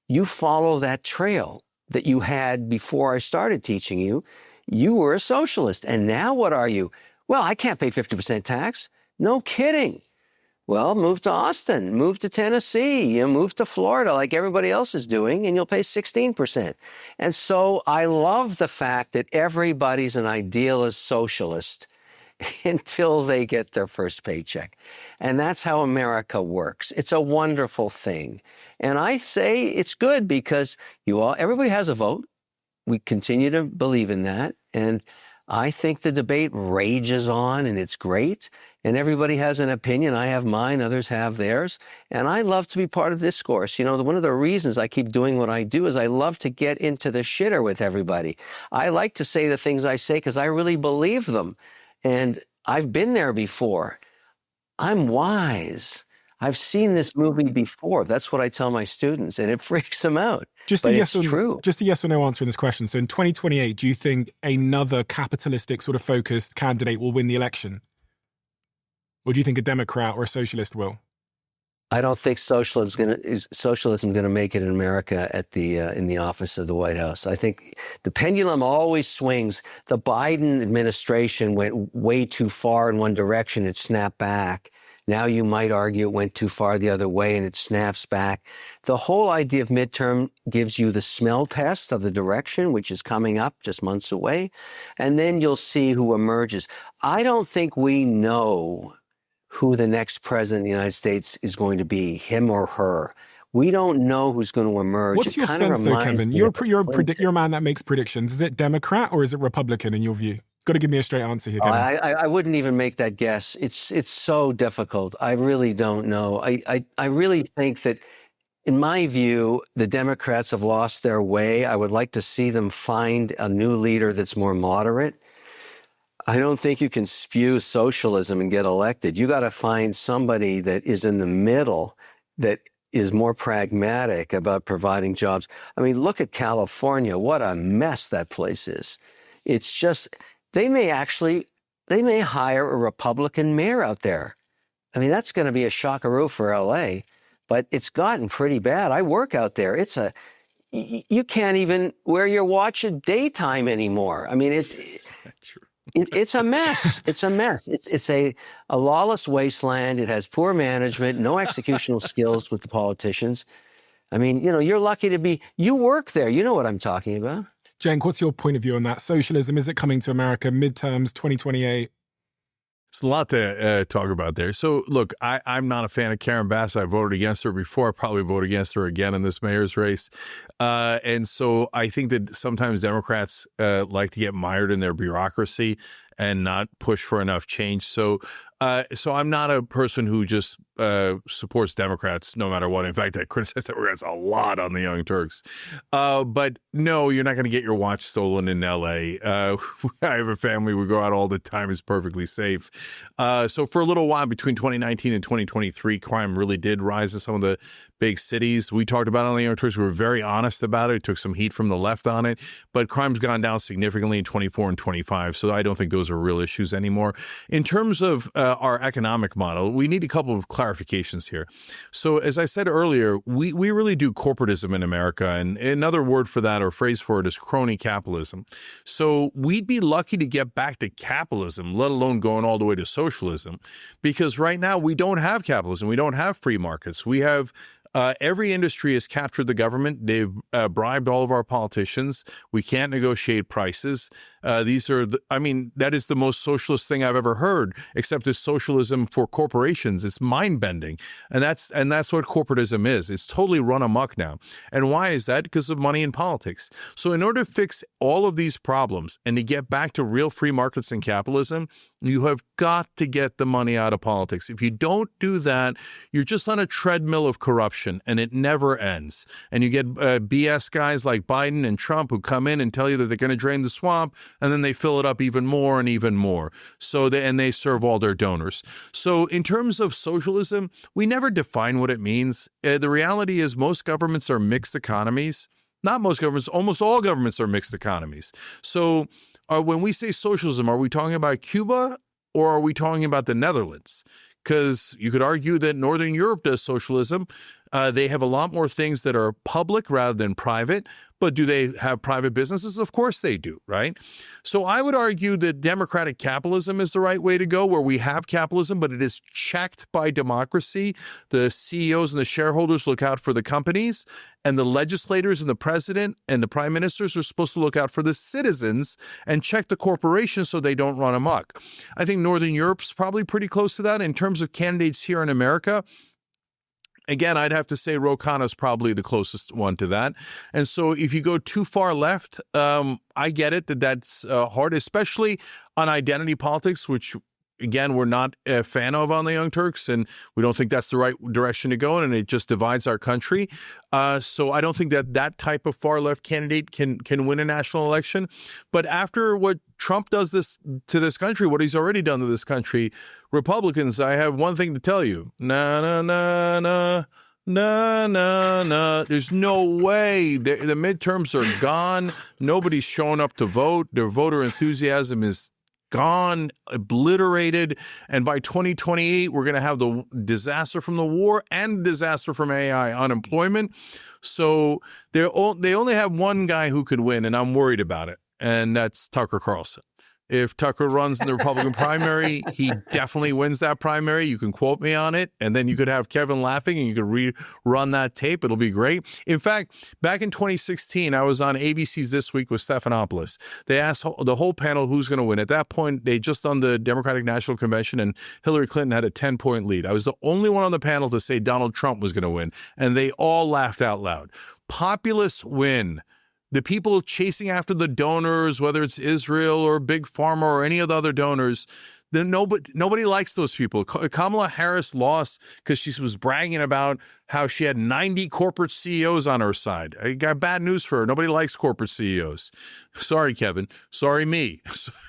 you follow that trail that you had before I started teaching you. You were a socialist. And now what are you? Well, I can't pay 50% tax. No kidding. Well, move to Austin, move to Tennessee, move to Florida like everybody else is doing, and you'll pay 16%. And so I love the fact that everybody's an idealist socialist until they get their first paycheck. And that's how America works. It's a wonderful thing. And I say it's good because everybody has a vote. We continue to believe in that. And I think the debate rages on, and it's great. And everybody has an opinion. I have mine, others have theirs. And I love to be part of discourse. One of the reasons I keep doing what I do is I love to get into the shitter with everybody. I like to say the things I say because I really believe them. And I've been there before. I'm wise. I've seen this movie before. That's what I tell my students, and it freaks them out. Just a yes or no answer in this question. So in 2028, do you think another capitalistic sort of focused candidate will win the election? Or do you think a Democrat or a socialist will? I don't think socialism going to make it in America at the in the office of the White House. I think the pendulum always swings. The Biden administration went way too far in one direction; it snapped back. Now you might argue it went too far the other way, and it snaps back. The whole idea of midterm gives you the smell test of the direction, which is coming up just months away, and then you'll see who emerges. I don't think we know who the next president of the United States is going to be, him or her. We don't know who's going to emerge. What's your sense, though, Kevin? You're a man that makes predictions. Is it Democrat or is it Republican in your view? Got to give me a straight answer here, Kevin. I wouldn't even make that guess. It's so difficult. I really don't know. I really think that, in my view, the Democrats have lost their way. I would like to see them find a new leader that's more moderate. I don't think you can spew socialism and get elected. You got to find somebody that is in the middle, that is more pragmatic about providing jobs. I mean, look at California. What a mess that place is. It's just, they may hire a Republican mayor out there. I mean, that's going to be a shockaroo for LA, but it's gotten pretty bad. I work out there. You can't even wear your watch at daytime anymore. I mean, it's a mess. It's a mess. It's a lawless wasteland. It has poor management, no executional skills with the politicians. I mean, you're lucky you work there. You know what I'm talking about. Cenk, what's your point of view on that? Socialism, is it coming to America? Midterms, 2028? It's a lot to talk about there. So, look, I'm not a fan of Karen Bass. I voted against her before. I probably vote against her again in this mayor's race. And so I think that sometimes Democrats like to get mired in their bureaucracy and not push for enough change. So I'm not a person who just supports Democrats no matter what. In fact, I criticize Democrats a lot on the Young Turks. But no, you're not going to get your watch stolen in L.A. I have a family. We go out all the time. It's perfectly safe. So for a little while between 2019 and 2023, crime really did rise in some of the big cities. We talked about it on the Young Turks. We were very honest about it. It took some heat from the left on it. But crime's gone down significantly in 24 and 25. So I don't think those are real issues anymore. In terms of our economic model, we need a couple of clarifications here. So as I said earlier, we really do corporatism in America. And another word for that or phrase for it is crony capitalism. So we'd be lucky to get back to capitalism, let alone going all the way to socialism, because right now we don't have capitalism. We don't have free markets. We have every industry has captured the government. They've bribed all of our politicians. We can't negotiate prices. That is the most socialist thing I've ever heard, except it's socialism for corporations. It's mind-bending. And that's what corporatism is. It's totally run amok now. And why is that? Because of money in politics. So in order to fix all of these problems and to get back to real free markets and capitalism, you have got to get the money out of politics. If you don't do that, you're just on a treadmill of corruption, and it never ends. And you get BS guys like Biden and Trump who come in and tell you that they're going to drain the swamp, and then they fill it up even more and even more. And they serve all their donors. So in terms of socialism, we never define what it means. The reality is most governments are mixed economies. Not most governments, almost all governments are mixed economies. So when we say socialism, are we talking about Cuba or are we talking about the Netherlands? Because you could argue that Northern Europe does socialism. They have a lot more things that are public rather than private. But do they have private businesses? Of course they do, right? So I would argue that democratic capitalism is the right way to go, where we have capitalism, but it is checked by democracy. The CEOs and the shareholders look out for the companies, and the legislators and the president and the prime ministers are supposed to look out for the citizens and check the corporations so they don't run amok. I think Northern Europe's probably pretty close to that. In terms of candidates here in America, again, I'd have to say Ro Khanna's probably the closest one to that. And so if you go too far left, I get it that's hard, especially on identity politics, which, again, we're not a fan of on the Young Turks, and we don't think that's the right direction to go in, and it just divides our country. So I don't think that type of far-left candidate can win a national election. But after what Trump does to this country, what he's already done to this country, Republicans, I have one thing to tell you. No. There's no way. The midterms are gone. Nobody's showing up to vote. Their voter enthusiasm is gone, obliterated. And by 2028, we're going to have the disaster from the war and disaster from AI, unemployment. So they only have one guy who could win, and I'm worried about it. And that's Tucker Carlson. If Tucker runs in the Republican primary, he definitely wins that primary. You can quote me on it. And then you could have Kevin laughing and you could rerun that tape. It'll be great. In fact, back in 2016, I was on ABC's This Week with Stephanopoulos. They asked the whole panel who's going to win. At that point, they just done the Democratic National Convention and Hillary Clinton had a 10-point lead. I was the only one on the panel to say Donald Trump was going to win. And they all laughed out loud. Populists win. The people chasing after the donors, whether it's Israel or Big Pharma or any of the other donors, then nobody likes those people. Kamala Harris lost because she was bragging about how she had 90 corporate CEOs on her side. I got bad news for her. Nobody likes corporate CEOs. Sorry, Kevin. Sorry, me.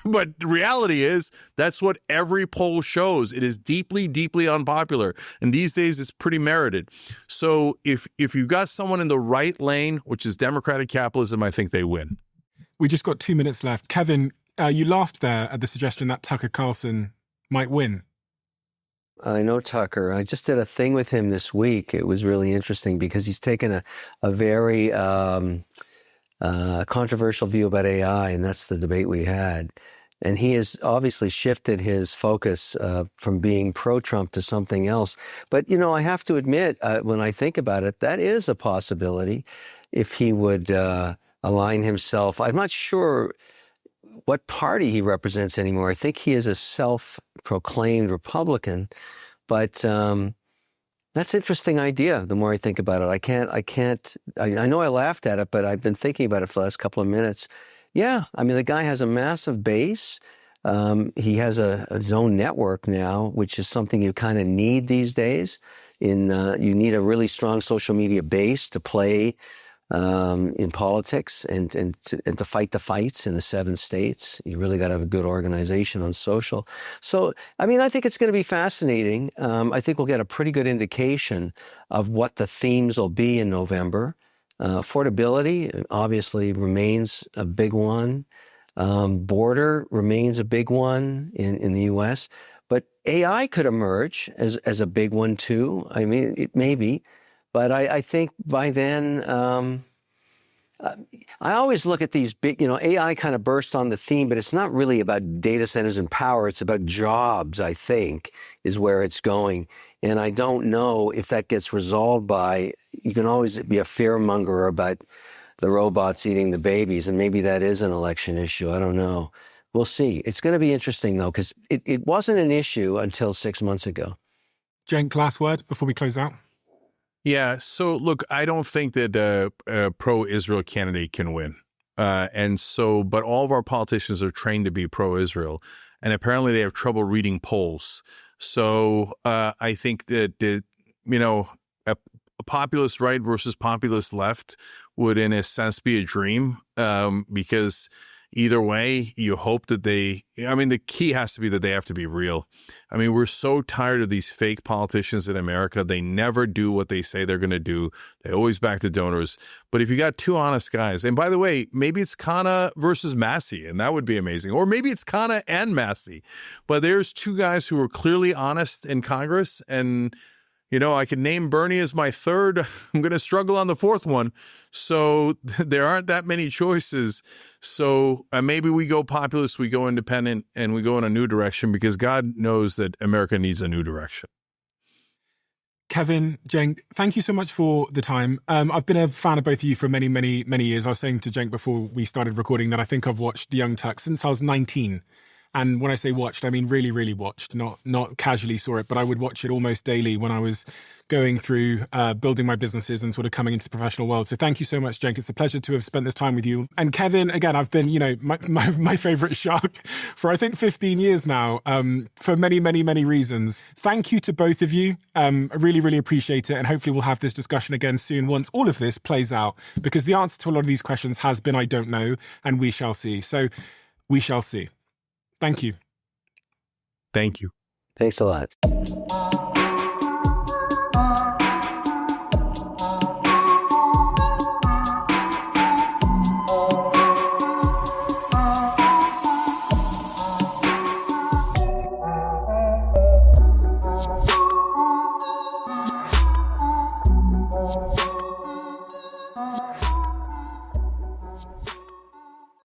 But the reality is that's what every poll shows. It is deeply, deeply unpopular. And these days it's pretty merited. So if you've got someone in the right lane, which is democratic capitalism, I think they win. We just got 2 minutes left. Kevin, you laughed there at the suggestion that Tucker Carlson might win. I know Tucker. I just did a thing with him this week. It was really interesting because he's taken a very controversial view about AI, and that's the debate we had. And he has obviously shifted his focus from being pro-Trump to something else. But, you know, I have to admit, when I think about it, that is a possibility if he would align himself. I'm not sure what party he represents anymore. I think he is a self-proclaimed Republican, but that's an interesting idea. The more I think about it, I know I laughed at it, but I've been thinking about it for the last couple of minutes. Yeah, I mean, the guy has a massive base. He has his own network now, which is something you kind of need these days. You need a really strong social media base to play in politics and to fight the fights in the 7 states. You really got to have a good organization on social. So, I mean, I think it's going to be fascinating. I think we'll get a pretty good indication of what the themes will be in November. Affordability obviously remains a big one. Border remains a big one in the U.S. But AI could emerge as a big one too. I mean, it may be. But I think by then, I always look at these big, AI kind of burst on the theme, but it's not really about data centers and power. It's about jobs, I think, is where it's going. And I don't know if that gets resolved you can always be a fearmonger about the robots eating the babies, and maybe that is an election issue. I don't know. We'll see. It's going to be interesting, though, because it wasn't an issue until 6 months ago. Cenk, last word before we close out. Yeah. So, look, I don't think that a pro-Israel candidate can win. But all of our politicians are trained to be pro-Israel. And apparently they have trouble reading polls. So I think that, a populist right versus populist left would, in a sense, be a dream because either way, you hope that the key has to be that they have to be real. I mean, we're so tired of these fake politicians in America. They never do what they say they're going to do. They always back the donors. But if you got 2 honest guys, and by the way, maybe it's Khanna versus Massey, and that would be amazing. Or maybe it's Khanna and Massey. But there's 2 guys who are clearly honest in Congress, and I could name Bernie as my third. I'm going to struggle on the 4th one. So there aren't that many choices. So maybe we go populist, we go independent, and we go in a new direction because God knows that America needs a new direction. Kevin, Cenk, thank you so much for the time. I've been a fan of both of you for many, many, many years. I was saying to Cenk before we started recording that I think I've watched the Young Turks since I was 19. And when I say watched, I mean really, really watched, not casually saw it, but I would watch it almost daily when I was going through building my businesses and sort of coming into the professional world. So thank you so much, Cenk. It's a pleasure to have spent this time with you. And Kevin, again, I've been, my favorite shark for I think 15 years now, for many, many, many reasons. Thank you to both of you. I really, really appreciate it. And hopefully we'll have this discussion again soon once all of this plays out, because the answer to a lot of these questions has been, I don't know, and we shall see. So we shall see. Thank you. Thank you. Thanks a lot.